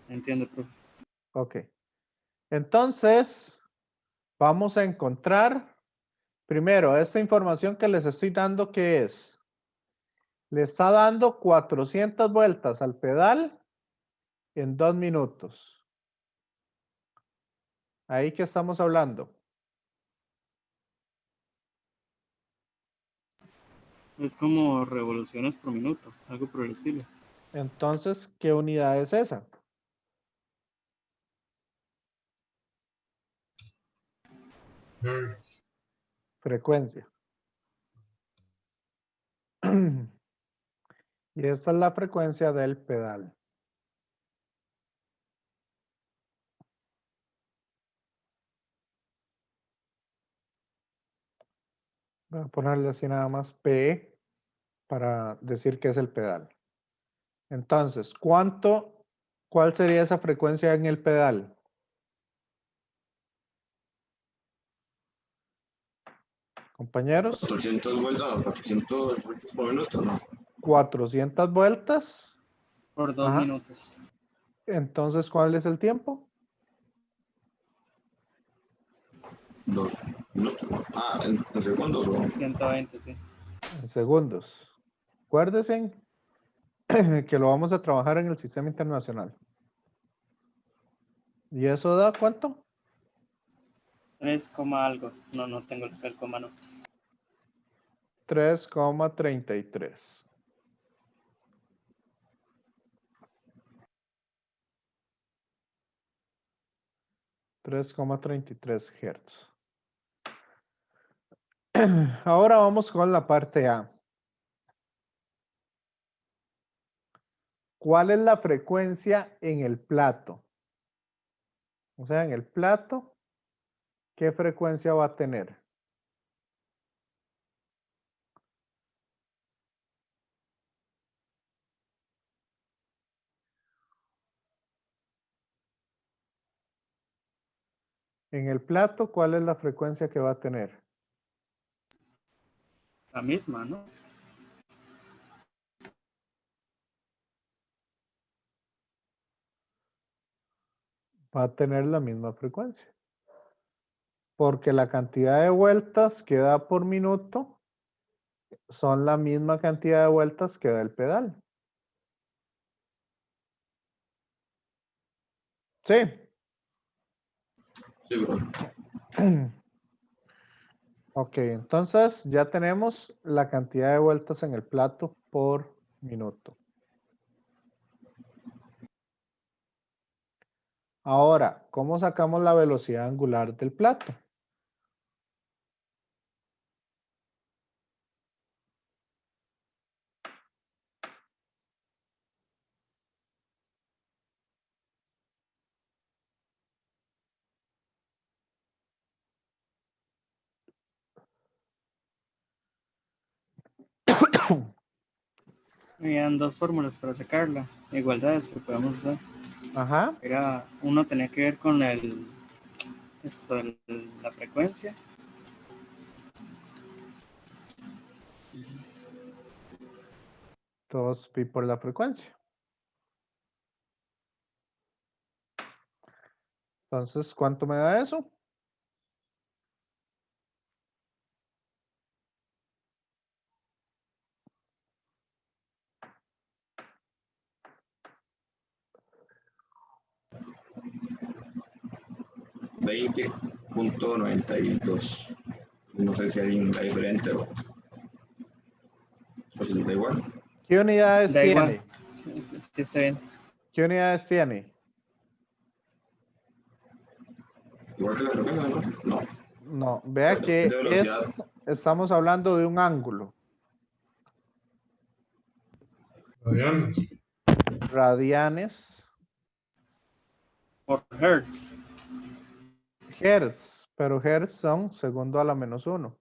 Entiendo, profe. Ok. Entonces, vamos a encontrar, primero, esta información que les estoy dando, ¿qué es? Le está dando 400 vueltas al pedal en 2 minutos. Ahí que estamos hablando. Es como revoluciones por minuto, algo por el estilo. Entonces, ¿qué unidad es esa? Hertz. Frecuencia. Y esta es la frecuencia del pedal. Voy a ponerle así nada más P para decir que es el pedal. Entonces, ¿cuál sería esa frecuencia en el pedal? Compañeros, 400 vueltas, 400 vueltas por minuto, ¿no? 400 vueltas. Por 2 Ajá. minutos. Entonces, ¿cuál es el tiempo? 2 minutos. Ah, en segundos. Son ¿O? 120, sí. En segundos. Acuérdense que lo vamos a trabajar en el sistema internacional. ¿Y eso da cuánto? 3, algo. No tengo el cálculo a mano. 3,33. $3,33 Hz. Ahora vamos con la parte A. ¿Cuál es la frecuencia en el plato? O sea, en el plato, ¿qué frecuencia va a tener? En el plato, ¿cuál es la frecuencia que va a tener? La misma, ¿no? Va a tener la misma frecuencia. Porque la cantidad de vueltas que da por minuto son la misma cantidad de vueltas que da el pedal. Sí. Sí, bro. Ok, entonces ya tenemos la cantidad de vueltas en el plato por minuto. Ahora, ¿cómo sacamos la velocidad angular del plato? Habían 2 fórmulas para sacarla. Igualdades que podemos usar. Ajá. Uno tenía que ver con la frecuencia. Dos pi por la frecuencia. Entonces, ¿cuánto me da eso? $20.92. No sé si hay una diferente o si les da igual. ¿Qué unidades Da tiene? igual. Sí, está bien. ¿Qué unidades tiene? Igual que la frecuencia, ¿no? No. No, vea que Es de velocidad. estamos hablando de un ángulo. Radianes. Radianes. Por hertz. Hertz, pero hertz son segundo a la menos 1.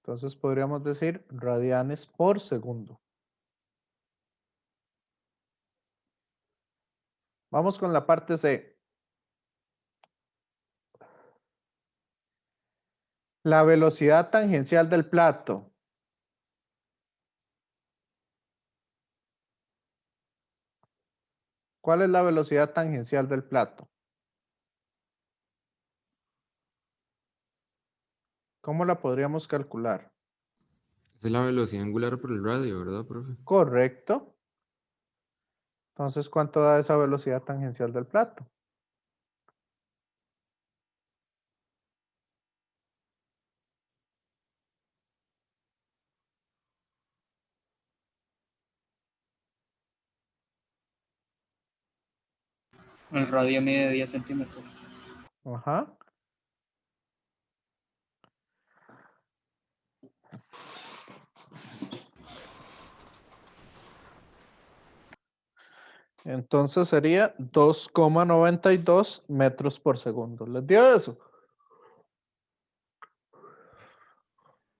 Entonces podríamos decir radianes por segundo. Vamos con la parte C. La velocidad tangencial del plato. ¿Cuál es la velocidad tangencial del plato? ¿Cómo la podríamos calcular? Esa es la velocidad angular por el radio, ¿verdad, profe? Correcto. Entonces, ¿cuánto da esa velocidad tangencial del plato? El radio mide 10 centímetros. Ajá. Entonces sería 2,92 metros por segundo. ¿Les dio eso?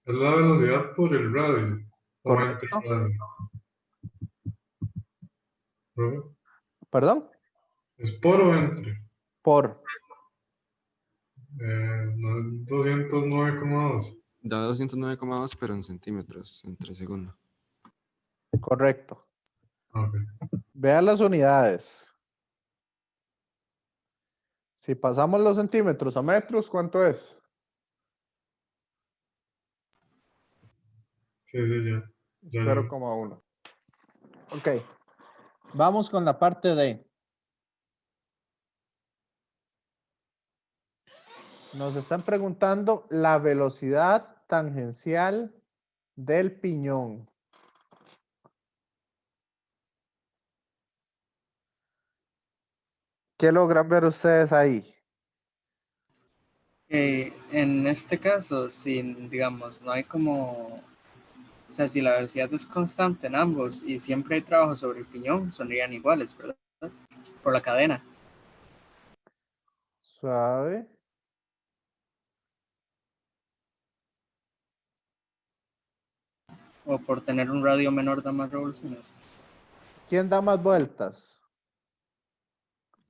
Es la velocidad por el radio. O entre Correcto. el radio. ¿Profe? ¿Perdón? ¿Es por o entre? Por. No es 209,2. Da 209,2, pero en centímetros, entre segundo. Correcto. Ok. Vean las unidades. Si pasamos los centímetros a metros, ¿cuánto es? Sí, ya. Ya 0,1. Ok. Vamos con la parte D. Nos están preguntando la velocidad tangencial del piñón. ¿Qué logran ver ustedes ahí? En este caso, si digamos, no hay como, o sea, si la velocidad es constante en ambos y siempre hay trabajo sobre el piñón, sonarían iguales, ¿verdad? Por la cadena. Suave. O por tener un radio menor da más revoluciones. ¿Quién da más vueltas?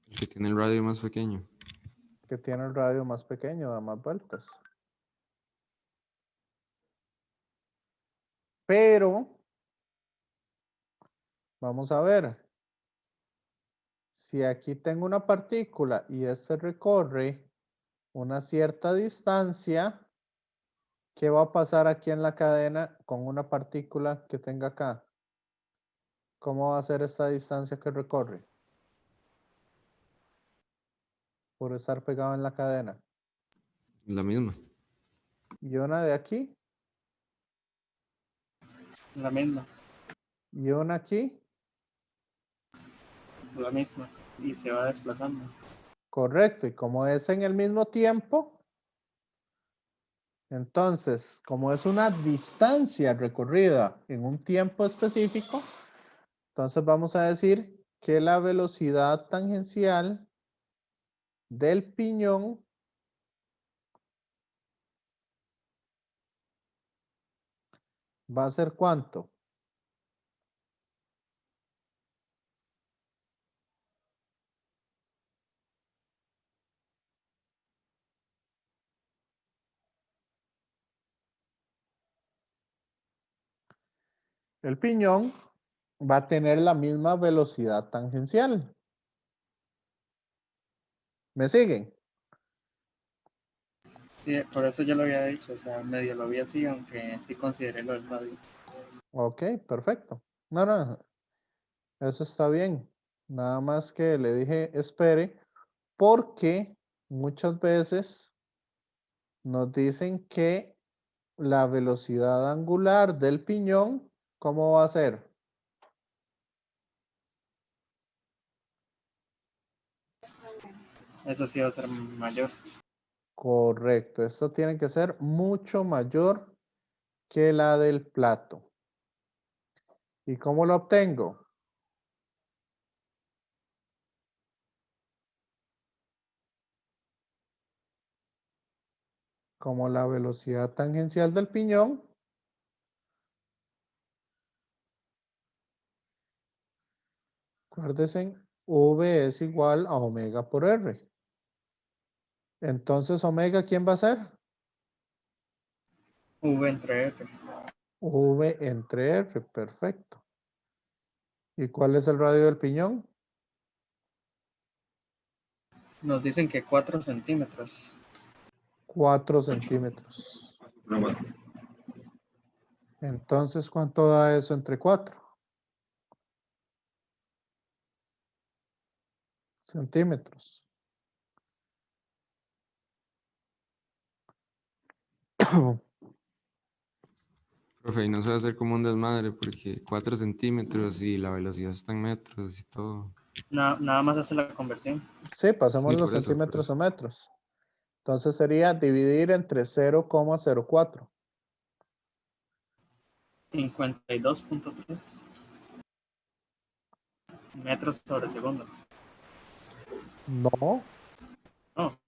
El que tiene el radio más pequeño. Que tiene el radio más pequeño, da más vueltas. Pero, vamos a ver. Si aquí tengo una partícula y este recorre una cierta distancia, ¿qué va a pasar aquí en la cadena con una partícula que tenga acá? ¿Cómo va a ser esta distancia que recorre? Por estar pegado en la cadena. La misma. Y una de aquí. La misma. Y una aquí. La misma. Y se va desplazando. Correcto. Y como es en el mismo tiempo, entonces, como es una distancia recorrida en un tiempo específico, entonces vamos a decir que la velocidad tangencial del piñón va a ser ¿cuánto? El piñón va a tener la misma velocidad tangencial. ¿Me siguen? Sí, por eso yo lo había dicho, o sea, medio lo vi así, aunque sí consideré lo del radio. Ok, perfecto. No, eso está bien. Nada más que le dije espere, porque muchas veces nos dicen que la velocidad angular del piñón, ¿cómo va a ser? Eso sí va a ser mayor. Correcto, esto tiene que ser mucho mayor que la del plato. ¿Y cómo lo obtengo? Como la velocidad tangencial del piñón acuérdense, V es igual a omega por R. Entonces, omega, ¿quién va a ser? V entre R. V entre R, perfecto. ¿Y cuál es el radio del piñón? Nos dicen que 4 centímetros. 4 centímetros. Entonces, ¿cuánto da eso entre 4? Centímetros. Profe, y no se va a hacer como un desmadre porque 4 centímetros y la velocidad está en metros y todo. Nada más hace la conversión. Sí, pasamos Sí, los por eso, centímetros a metros. Entonces sería dividir entre 0,04. 52.3 metros sobre segundo. No, No,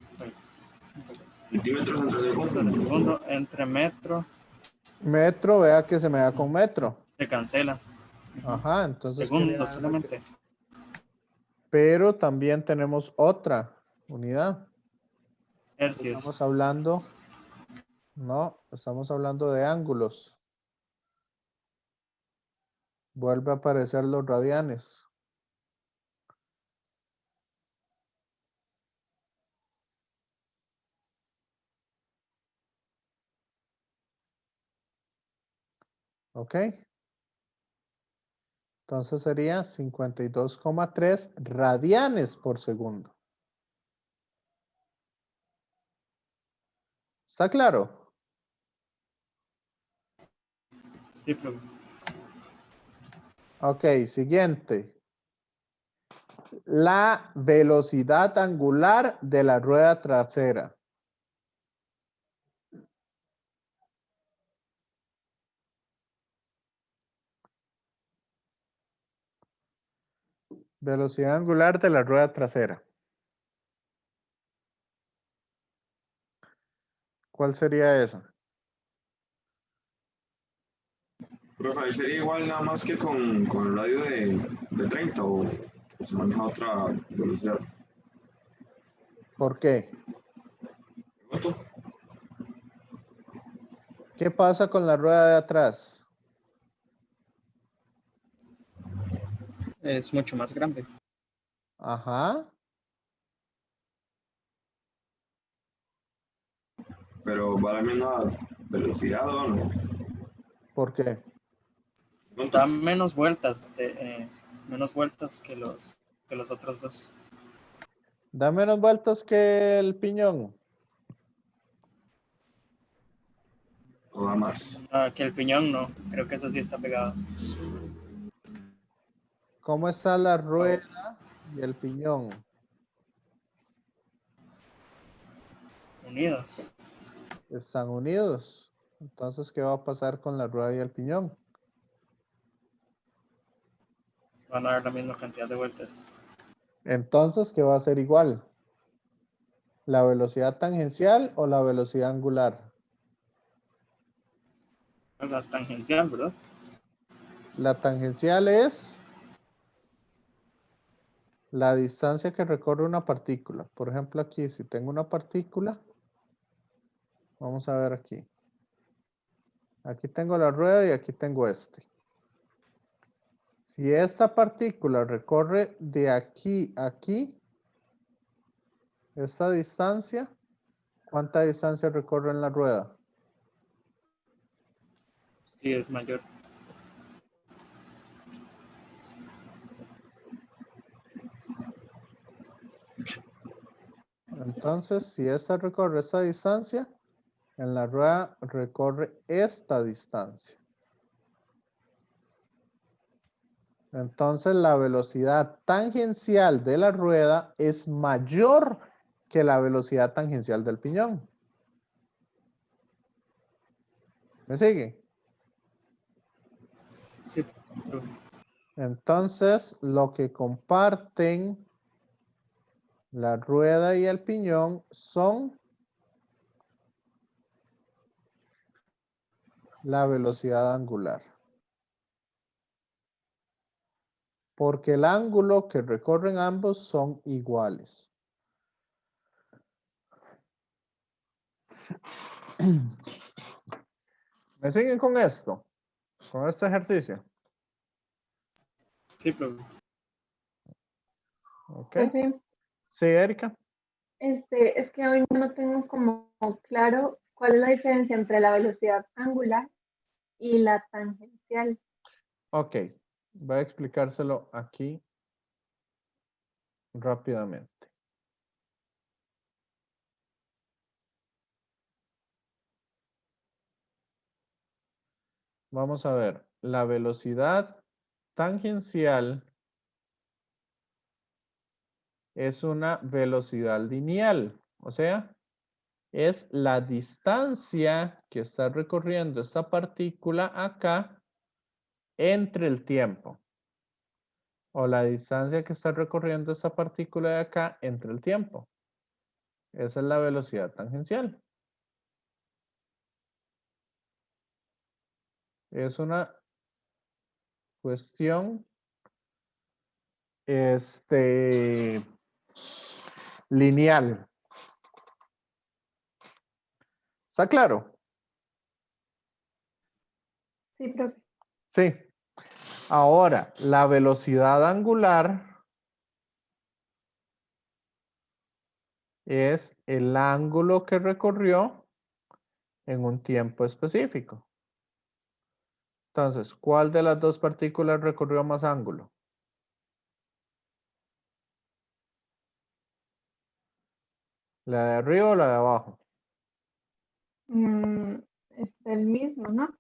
Centímetros entre metros sobre segundo entre metro metro, vea que se me da con metro. se cancela. Ajá, entonces Segundo quería- solamente. Pero también tenemos otra unidad. Estamos Hercios. hablando, no, estamos hablando de ángulos. Vuelve a aparecer los radianes. ¿Ok? Entonces sería 52,3 radianes por segundo. ¿Está claro? Sí, pero Ok, siguiente. La velocidad angular de la rueda trasera. Velocidad angular de la rueda trasera. ¿Cuál sería esa? Profe, ¿sería igual nada más que con el radio de 30 o se maneja otra velocidad? ¿Por qué? ¿Pregunto? ¿Qué pasa con la rueda de atrás? es mucho más grande. Ajá. Pero va a la misma velocidad o no. ¿Por qué? Da menos vueltas, menos vueltas que los otros dos. Da menos vueltas que el piñón. O da más. Que el piñón no, creo que eso sí está pegado. ¿Cómo está la rueda y el piñón? Unidos. Están unidos. Entonces, ¿qué va a pasar con la rueda y el piñón? Van a dar la misma cantidad de vueltas. Entonces, ¿qué va a ser igual? ¿La velocidad tangencial o la velocidad angular? La tangencial, ¿verdad? La tangencial es la distancia que recorre una partícula. Por ejemplo, aquí, si tengo una partícula, vamos a ver aquí. Aquí tengo la rueda y aquí tengo este. Si esta partícula recorre de aquí a aquí, esta distancia, ¿cuánta distancia recorre en la rueda? Sí, es mayor. Entonces, si esta recorre esta distancia, en la rueda recorre esta distancia. Entonces, la velocidad tangencial de la rueda es mayor que la velocidad tangencial del piñón. ¿Me sigue? Sí. Entonces, lo que comparten la rueda y el piñón son la velocidad angular. Porque el ángulo que recorren ambos son iguales. ¿Me siguen con esto? Con este ejercicio. Sí, profe. Ok. Profe, Sí, Erika. es que hoy no tengo como claro cuál es la diferencia entre la velocidad angular y la tangencial. Ok. Voy a explicárselo aquí rápidamente. Vamos a ver. La velocidad tangencial es una velocidad lineal. O sea, es la distancia que está recorriendo esta partícula acá entre el tiempo. O la distancia que está recorriendo esta partícula de acá entre el tiempo. Esa es la velocidad tangencial. Es una cuestión lineal. ¿Está claro? Sí, profe. Sí. Ahora, la velocidad angular es el ángulo que recorrió en un tiempo específico. Entonces, ¿cuál de las dos partículas recorrió más ángulo? ¿La de arriba o la de abajo? Es el mismo, ¿no?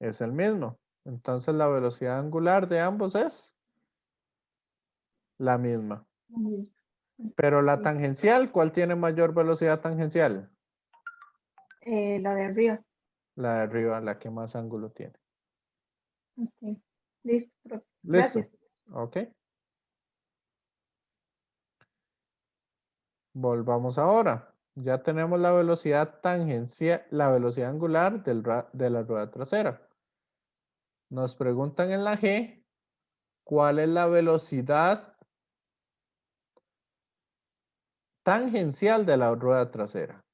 Es el mismo. Entonces, la velocidad angular de ambos es la misma. Pero la Sí. tangencial, ¿cuál tiene mayor velocidad tangencial? La de arriba. La de arriba, la que más ángulo tiene. Ok. Listo, profe. Listo. Gracias. Ok. Volvamos ahora. Ya tenemos la velocidad tangencial, la velocidad angular de la rueda trasera. Nos preguntan en la G, ¿cuál es la velocidad tangencial de la rueda trasera?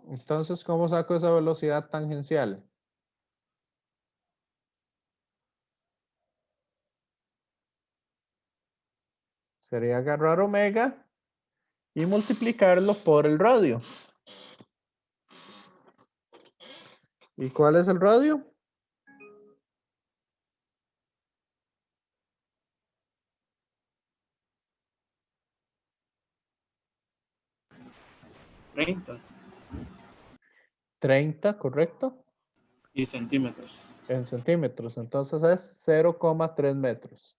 Entonces, ¿cómo saco esa velocidad tangencial? Sería agarrar omega y multiplicarlo por el radio. ¿Y cuál es el radio? ¿30? 30, ¿correcto? Y centímetros. En centímetros. Entonces es 0,3 metros.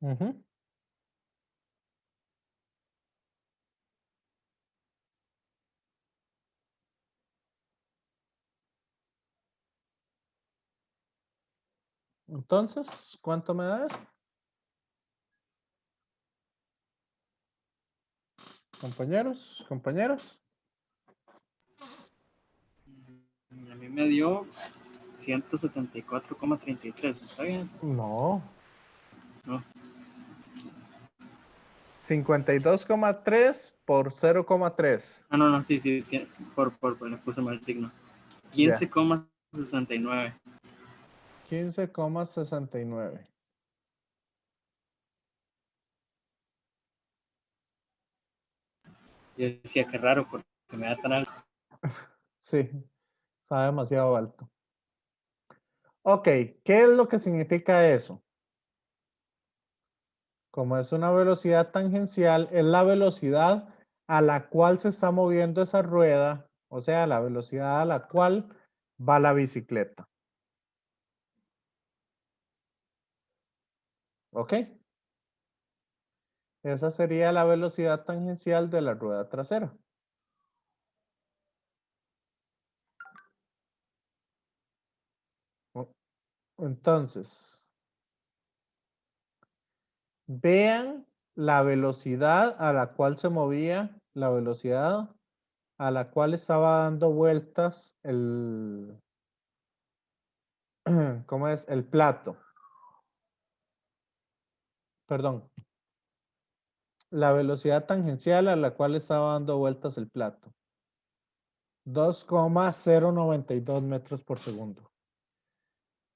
Ujú. Entonces, ¿cuánto me da eso? Compañeros, compañeras. A mí me dio 174,33. ¿Está bien eso? No. No. 52,3 por 0,3. Ah, no, sí, le puse mal el signo. Ya. 15,69. 15,69. Yo decía que raro porque me da tan alto. Sí. Está demasiado alto. Ok, ¿qué es lo que significa eso? Como es una velocidad tangencial, es la velocidad a la cual se está moviendo esa rueda, o sea, la velocidad a la cual va la bicicleta. ¿Ok? Esa sería la velocidad tangencial de la rueda trasera. Entonces, vean la velocidad a la cual se movía, la velocidad a la cual estaba dando vueltas el, ¿cómo es? El plato. Perdón. La velocidad tangencial a la cual estaba dando vueltas el plato. 2,092 metros por segundo.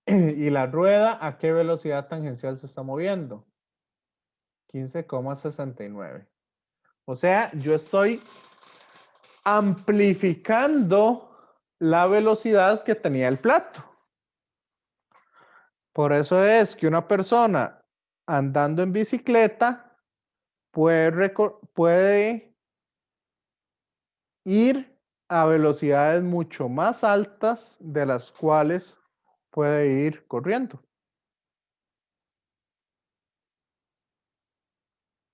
¿Y la rueda a qué velocidad tangencial se está moviendo? 15,69. O sea, yo estoy amplificando la velocidad que tenía el plato. Por eso es que una persona andando en bicicleta puede ir a velocidades mucho más altas de las cuales puede ir corriendo.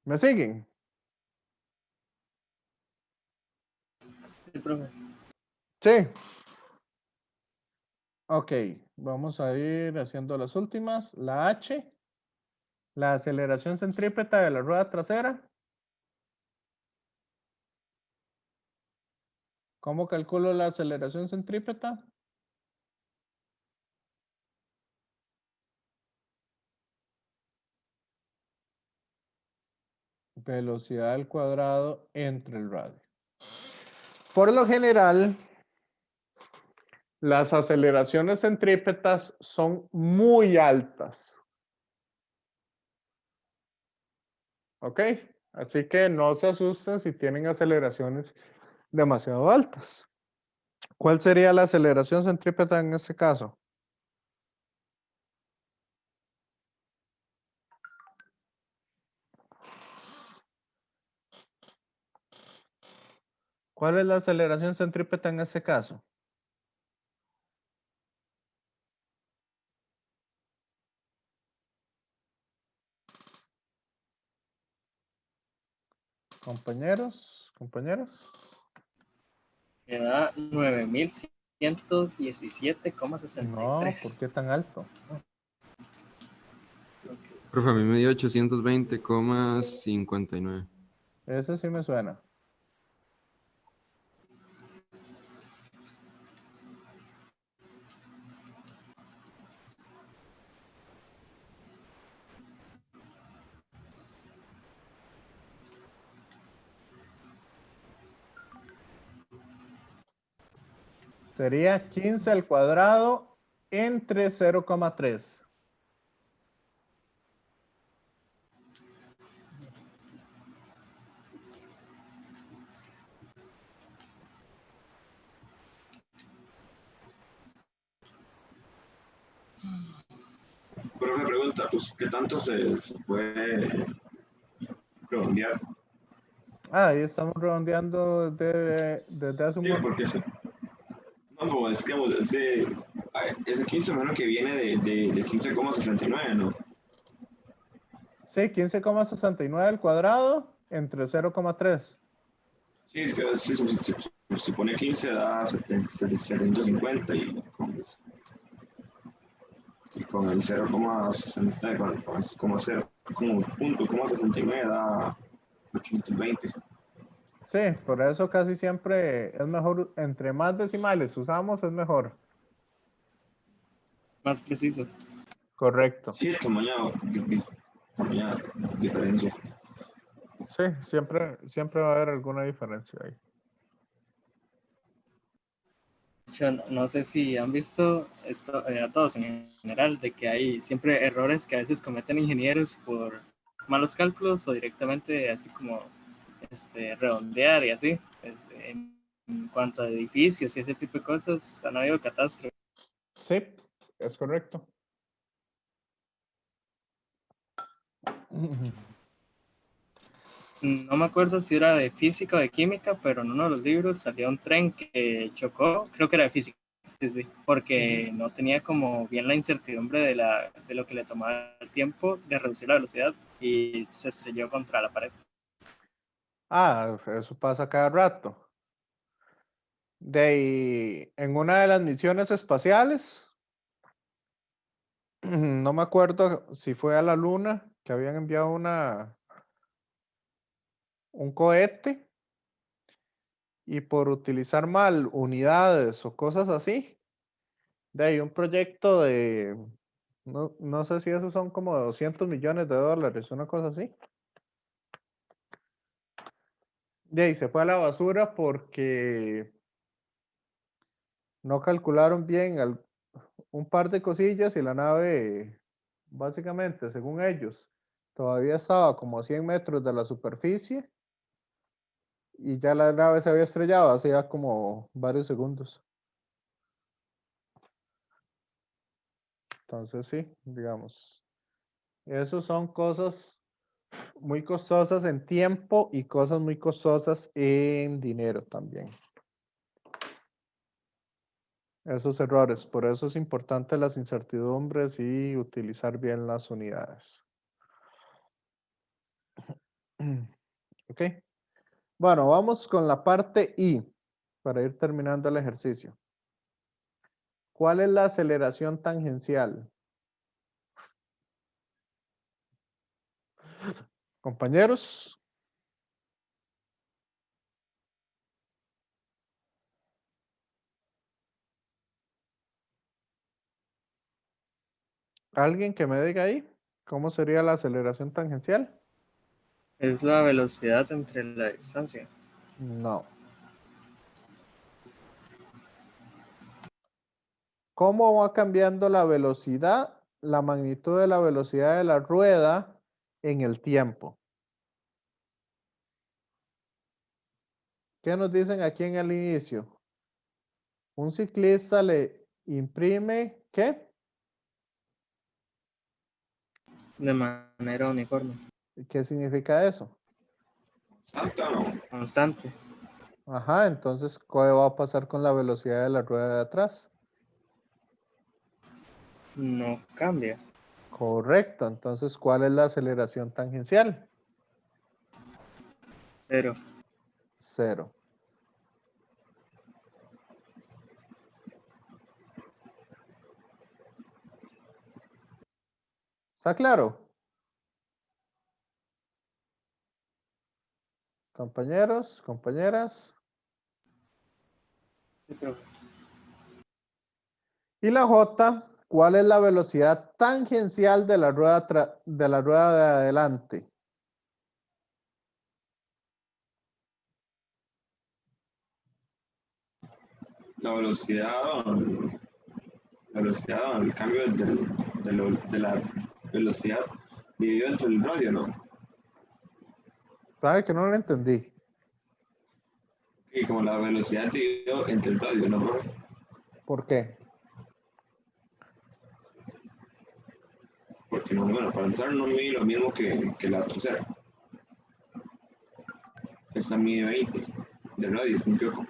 ¿Me siguen? Sí, profe. Sí. Ok, vamos a ir haciendo las últimas. La H, la aceleración centrípeta de la rueda trasera. ¿Cómo calculo la aceleración centrípeta? Velocidad al cuadrado entre el radio. Por lo general, las aceleraciones centrípetas son muy altas. ¿Ok? Así que no se asusten si tienen aceleraciones demasiado altas. ¿Cuál sería la aceleración centrípeta en este caso? ¿Cuál es la aceleración centrípeta en este caso? Compañeros, compañeras. Me da No, 9.117,63. ¿por qué tan alto? Profe, a mí me dio 820,59. Ese sí me suena. Sería 15 al cuadrado entre 0,3. Pero me pregunta, pues, ¿qué tanto se puede redondear? Ah, ahí estamos redondeando desde hace un Sí, momento. porque no, es que ese 15 menos que viene de 15,69, ¿no? Sí, 15,69 al cuadrado entre 0,3. Sí, si pone 15 da 750 y con el 0,60, como punto, 69 da 820. Sí, por eso casi siempre es mejor, entre más decimales usamos, es mejor. Más preciso. Correcto. Sí, tamaño diferencia. Sí, siempre va a haber alguna diferencia ahí. Yo no sé si han visto a todos en general de que hay siempre errores que a veces cometen ingenieros por malos cálculos o directamente así como redondear y así. en cuanto a edificios y ese tipo de cosas, han habido catástrofes. Sí, es correcto. No me acuerdo si era de física o de química, pero en uno de los libros salía un tren que chocó, creo que era de física, sí, porque no tenía como bien la incertidumbre de lo que le tomaba el tiempo de reducir la velocidad y se estrelló contra la pared. Ah, eso pasa cada rato. En una de las misiones espaciales, no me acuerdo si fue a la Luna, que habían enviado un cohete y por utilizar mal unidades o cosas así, de ahí un proyecto no sé si esos son como 200 millones de dólares, una cosa así. De ahí se fue a la basura porque no calcularon bien un par de cosillas y la nave, básicamente, según ellos, todavía estaba como a 100 metros de la superficie y ya la nave se había estrellado hacía como varios segundos. Entonces sí, digamos, esos son cosas muy costosas en tiempo y cosas muy costosas en dinero también. Esos errores, por eso es importante las incertidumbres y utilizar bien las unidades. Ok. Bueno, vamos con la parte I para ir terminando el ejercicio. ¿Cuál es la aceleración tangencial? Compañeros. ¿Alguien que me diga ahí? ¿Cómo sería la aceleración tangencial? Es la velocidad entre la distancia. No. ¿Cómo va cambiando la velocidad, la magnitud de la velocidad de la rueda en el tiempo? ¿Qué nos dicen aquí en el inicio? Un ciclista le imprime, ¿qué? De manera uniforme. ¿Qué significa eso? Constante. Ajá, entonces, ¿qué va a pasar con la velocidad de la rueda de atrás? No cambia. Correcto, entonces, ¿cuál es la aceleración tangencial? 0. 0. ¿Está claro? Compañeros, compañeras. Y la J, ¿cuál es la velocidad tangencial de la rueda de adelante? La velocidad, el cambio de la velocidad dividido entre el radio, ¿no? ¿Sabe que no lo entendí? Y como la velocidad dividido entre el radio, ¿no, profe? ¿Por qué? Porque, bueno, para entrar no mide lo mismo que la tercera. Esta mide 20 de radio, un poco.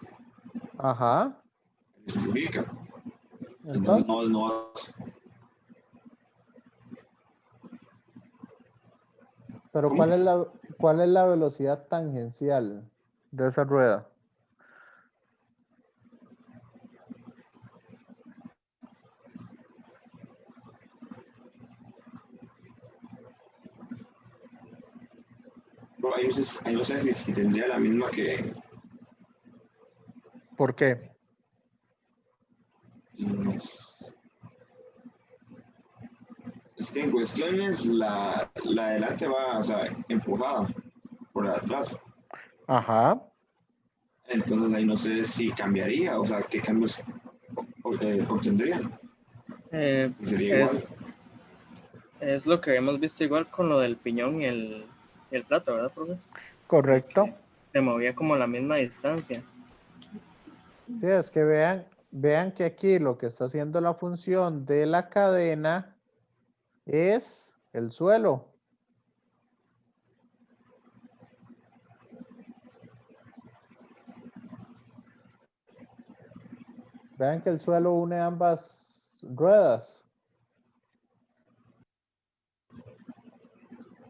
Ajá. Significa. Entonces, No. pero ¿cómo? ¿cuál es la velocidad tangencial de esa rueda? Ahí no sé si tendría la misma que... ¿Por qué? Es que en cuestiones la de adelante va, o sea, empujada por atrás. Ajá. Entonces ahí no sé si cambiaría, o sea, qué cambios obtendría. Sería igual. Es lo que hemos visto igual con lo del piñón y el plato, ¿verdad, profe? Correcto. Se movía como a la misma distancia. Sí, es que vean que aquí lo que está haciendo la función de la cadena es el suelo. Vean que el suelo une ambas ruedas.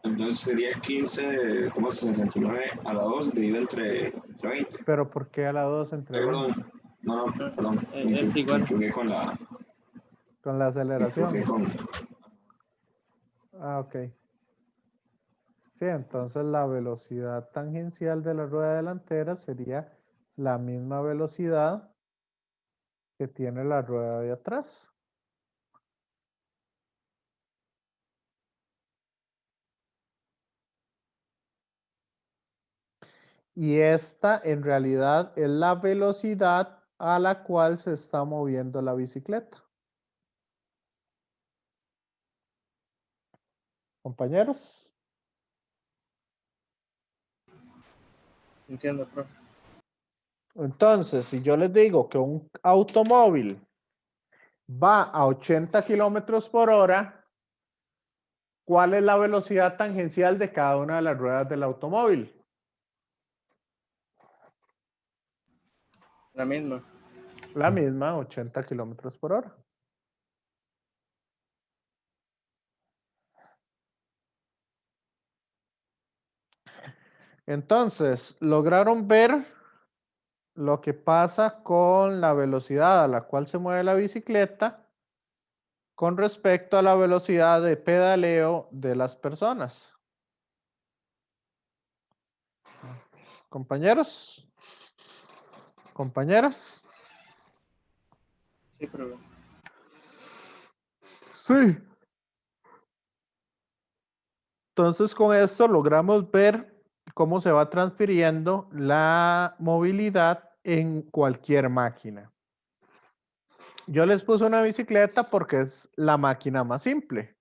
Entonces sería 15,69 a la 2 dividido entre 20. Pero ¿por qué a la 2 entre 20? Perdón, no, perdón. Es Me igual. equivoqué con la. Con la Me aceleración. equivoqué con. Ah, ok. Sí, entonces la velocidad tangencial de la rueda delantera sería la misma velocidad que tiene la rueda de atrás. Y esta en realidad es la velocidad a la cual se está moviendo la bicicleta. Compañeros. Entiendo, profe. Entonces, si yo les digo que un automóvil va a 80 kilómetros por hora, ¿cuál es la velocidad tangencial de cada una de las ruedas del automóvil? La misma. La misma, 80 kilómetros por hora. Entonces, lograron ver lo que pasa con la velocidad a la cual se mueve la bicicleta con respecto a la velocidad de pedaleo de las personas. Compañeros, compañeras. Sí, profe. Sí. Entonces, con esto logramos ver cómo se va transfiriendo la movilidad en cualquier máquina. Yo les puse una bicicleta porque es la máquina más simple.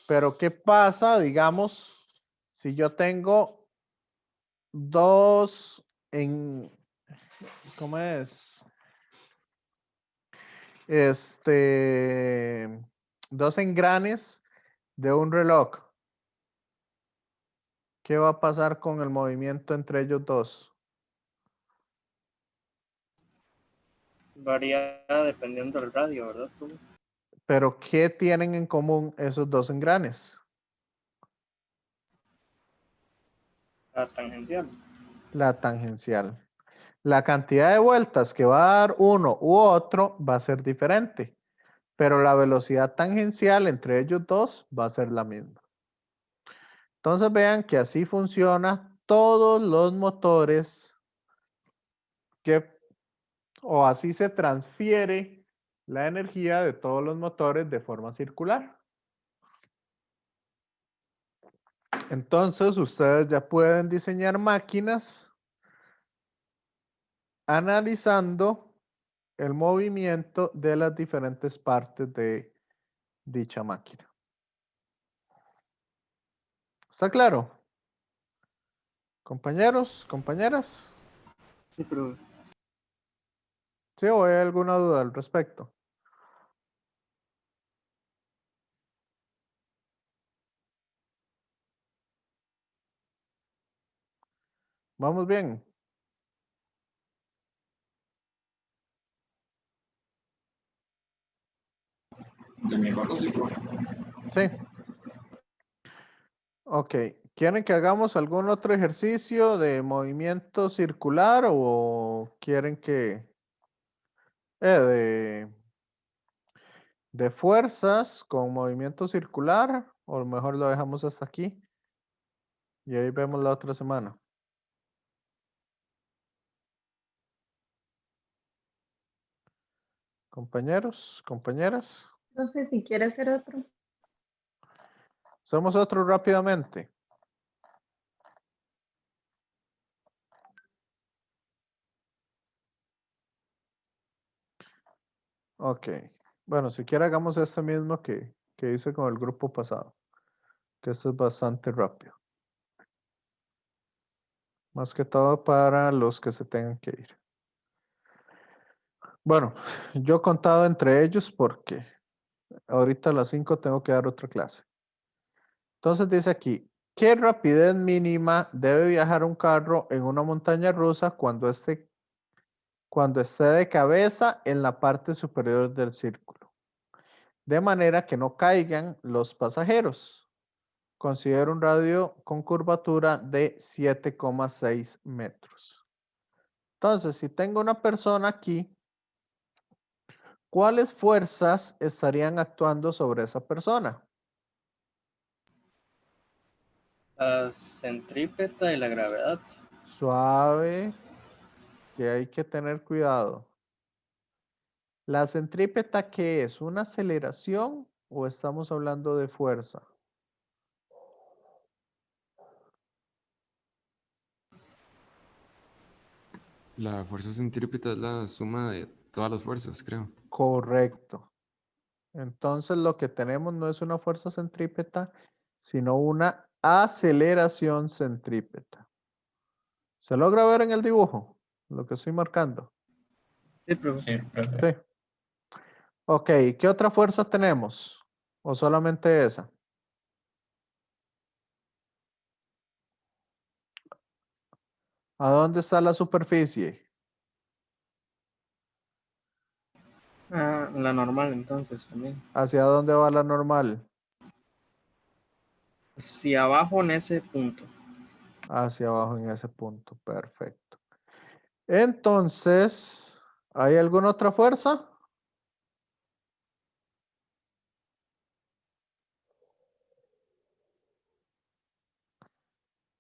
Pero ¿qué pasa, digamos, si yo tengo dos ¿cómo es? Dos engranes de un reloj. ¿Qué va a pasar con el movimiento entre ellos dos? Varía dependiendo del radio, ¿verdad, profe? Pero ¿qué tienen en común esos dos engranes? La tangencial. La tangencial. La cantidad de vueltas que va a dar uno u otro va a ser diferente, pero la velocidad tangencial entre ellos dos va a ser la misma. Entonces vean que así funciona todos los motores o así se transfiere la energía de todos los motores de forma circular. Entonces ustedes ya pueden diseñar máquinas analizando el movimiento de las diferentes partes de dicha máquina. ¿Está claro? Compañeros, compañeras. Sí, profe. ¿Sí o hay alguna duda al respecto? ¿Vamos bien? De mi parte, sí, profe. Sí. Ok. ¿Quieren que hagamos algún otro ejercicio de movimiento circular o quieren que de fuerzas con movimiento circular o mejor lo dejamos hasta aquí y ahí vemos la otra semana? Compañeros, compañeras. Entonces, si quiere hacer otro. Hacemos otro rápidamente. Ok. Bueno, si quiere hagamos este mismo que hice con el grupo pasado. Que esto es bastante rápido. Más que todo para los que se tengan que ir. Bueno, yo he contado entre ellos porque ahorita a las 5 tengo que dar otra clase. Entonces dice aquí, ¿qué rapidez mínima debe viajar un carro en una montaña rusa cuando esté de cabeza en la parte superior del círculo? De manera que no caigan los pasajeros. Considera un radio con curvatura de 7,6 metros. Entonces, si tengo una persona aquí, ¿cuáles fuerzas estarían actuando sobre esa persona? La centrípeta y la gravedad. Suave, que hay que tener cuidado. ¿La centrípeta qué es? ¿Una aceleración o estamos hablando de fuerza? La fuerza centrípeta es la suma de todas las fuerzas, creo. Correcto. Entonces lo que tenemos no es una fuerza centrípeta, sino una aceleración centrípeta. ¿Se logra ver en el dibujo lo que estoy marcando? Sí, profe. Sí, profe. Sí. Ok, ¿qué otra fuerza tenemos? ¿O solamente esa? ¿A dónde está la superficie? Ah, la normal entonces también. ¿Hacia dónde va la normal? Si abajo en ese punto. Hacia abajo en ese punto. Perfecto. Entonces, ¿hay alguna otra fuerza?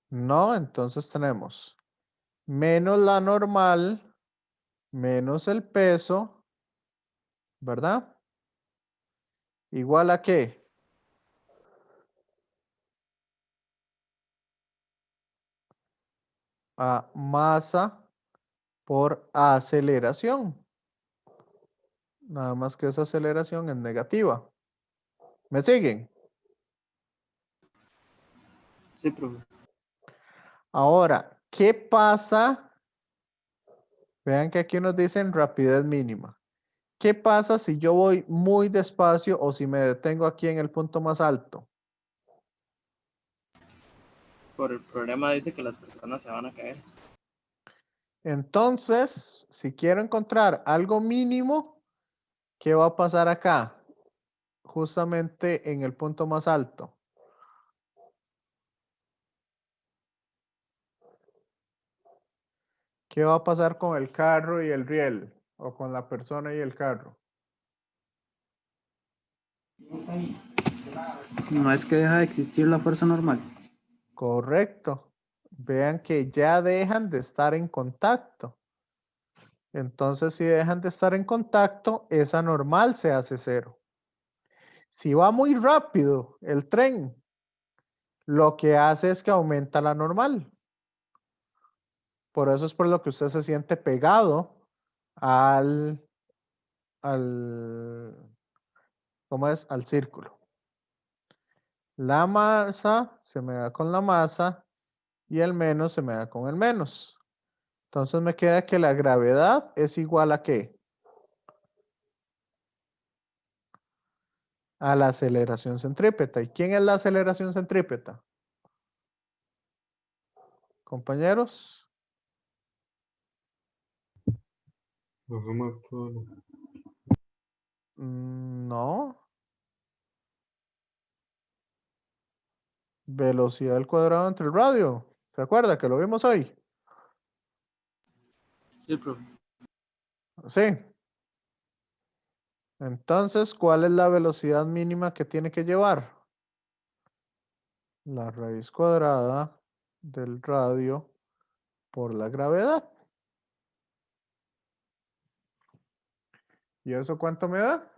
No, entonces tenemos menos la normal, menos el peso, ¿verdad? ¿Igual a qué? A masa por aceleración. Nada más que esa aceleración es negativa. ¿Me siguen? Sí, profe. Ahora, ¿qué pasa? Vean que aquí nos dicen rapidez mínima. ¿Qué pasa si yo voy muy despacio o si me detengo aquí en el punto más alto? Por el problema dice que las personas se van a caer. Entonces, si quiero encontrar algo mínimo, ¿qué va a pasar acá? Justamente en el punto más alto. ¿Qué va a pasar con el carro y el riel? O con la persona y el carro. No es que deja de existir la fuerza normal. Correcto. Vean que ya dejan de estar en contacto. Entonces, si dejan de estar en contacto, esa normal se hace cero. Si va muy rápido el tren, lo que hace es que aumenta la normal. Por eso es por lo que usted se siente pegado al ¿cómo es? Al círculo. La masa se me da con la masa y el menos se me da con el menos. Entonces me queda que la gravedad es igual a ¿qué? A la aceleración centrípeta. ¿Y quién es la aceleración centrípeta? Compañeros. La suma de todo. No. Velocidad al cuadrado entre el radio. ¿Se acuerda que lo vimos hoy? Sí, profe. Sí. Entonces, ¿cuál es la velocidad mínima que tiene que llevar? La raíz cuadrada del radio por la gravedad. ¿Y eso cuánto me da?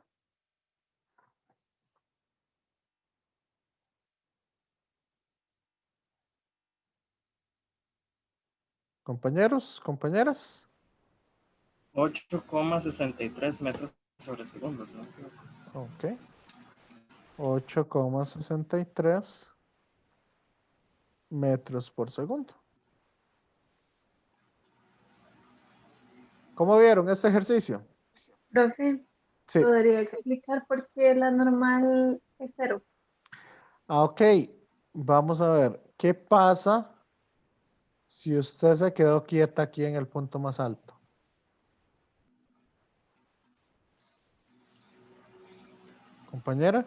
Compañeros, compañeras. 8,63 metros sobre segundo. ¿No? Ok. 8,63 metros por segundo. ¿Cómo vieron este ejercicio? Profe, Sí. ¿podría explicar por qué la normal es 0? Ok, vamos a ver. ¿Qué pasa si usted se quedó quieta aquí en el punto más alto? Compañera.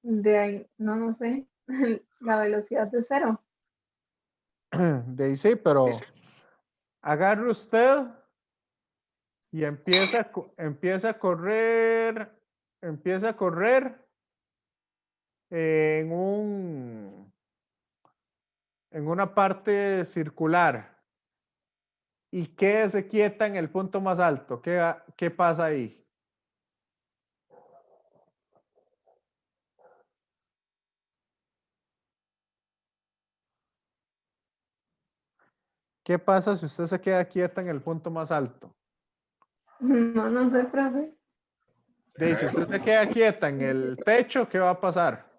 De ahí, no sé, la velocidad es 0. De ahí sí, pero agarre usted y empieza a correr en una parte circular y quédese quieta en el punto más alto. ¿Qué pasa ahí? ¿Qué pasa si usted se queda quieta en el punto más alto? No sé, profe. Si usted se queda quieta en el techo, ¿qué va a pasar?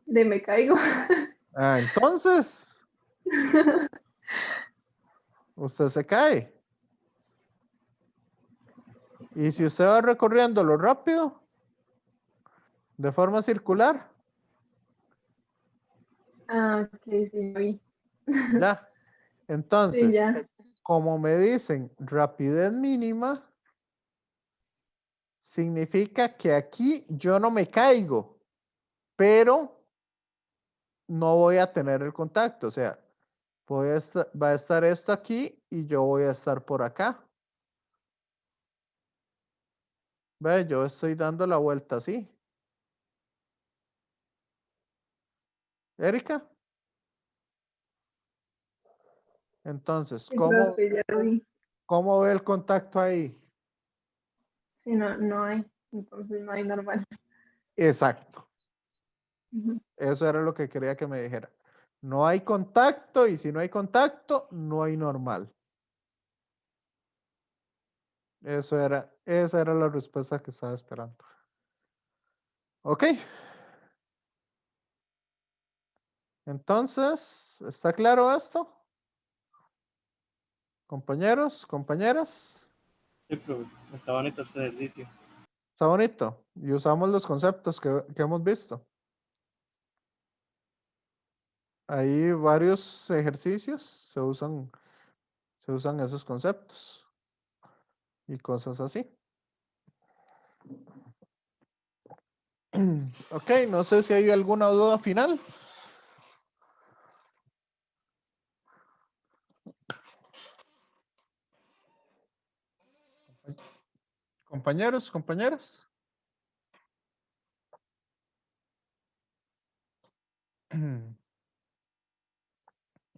Me caigo. Entonces, usted se cae. Y si usted va recorriéndolo rápido, de forma circular, Ok, sí, vi. ya. Entonces, Sí, ya. como me dicen rapidez mínima, significa que aquí yo no me caigo, pero no voy a tener el contacto. O sea, va a estar esto aquí y yo voy a estar por acá. Ve, yo estoy dando la vuelta así. Erika. Entonces, Sí, profe, ya lo vi. ¿cómo ve el contacto ahí? Sí, no hay. Entonces no hay normal. Exacto. Ujú. Eso era lo que quería que me dijera. No hay contacto y si no hay contacto, no hay normal. Esa era la respuesta que estaba esperando. Ok. Entonces, ¿está claro esto? Compañeros, compañeras. Sí, profe, está bonito este ejercicio. Está bonito. Y usamos los conceptos que hemos visto. Hay varios ejercicios, se usan esos conceptos y cosas así. Ok, no sé si hay alguna duda final. Compañeros, compañeras.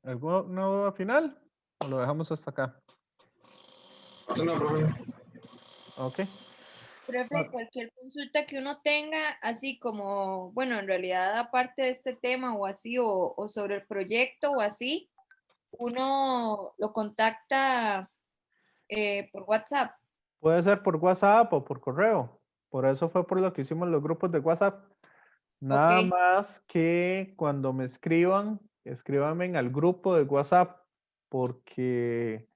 ¿Alguna duda final? ¿O lo dejamos hasta acá? No, profe. Ok. Profe, cualquier consulta que uno tenga, así como, bueno, en realidad aparte de este tema o así, o sobre el proyecto o así, uno lo contacta por WhatsApp. Puede ser por WhatsApp o por correo. Por eso fue por lo que hicimos los grupos de WhatsApp. Nada Ok. más que cuando me escríbanme al grupo de WhatsApp, porque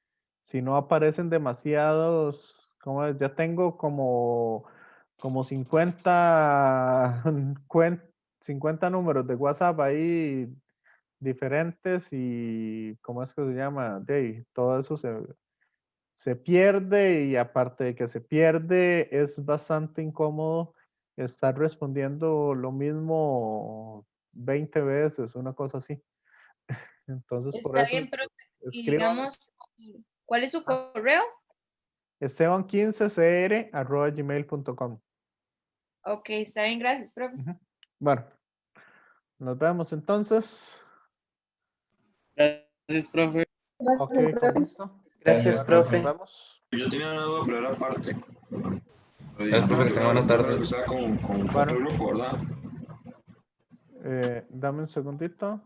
si no aparecen demasiados, como ya tengo como 50, 50 números de WhatsApp ahí diferentes y ¿cómo es que se llama? Todo eso se pierde y aparte de que se pierde, es bastante incómodo estar respondiendo lo mismo 20 veces, una cosa así. Entonces, por Está eso, bien, profe. Y escríbame digamos, ¿cuál es su correo? esteban15cr@gmail.com. Ok, está bien, gracias, profe. Bueno, nos vemos entonces. Gracias, profe. Ok, con gusto. Gracias, Bueno, nos profe. vemos. Yo tenía una duda, pero era aparte. Gracias, profe, que tenga buena tarde. Estaba con Bueno. otro grupo, ¿verdad? Dame un segundito.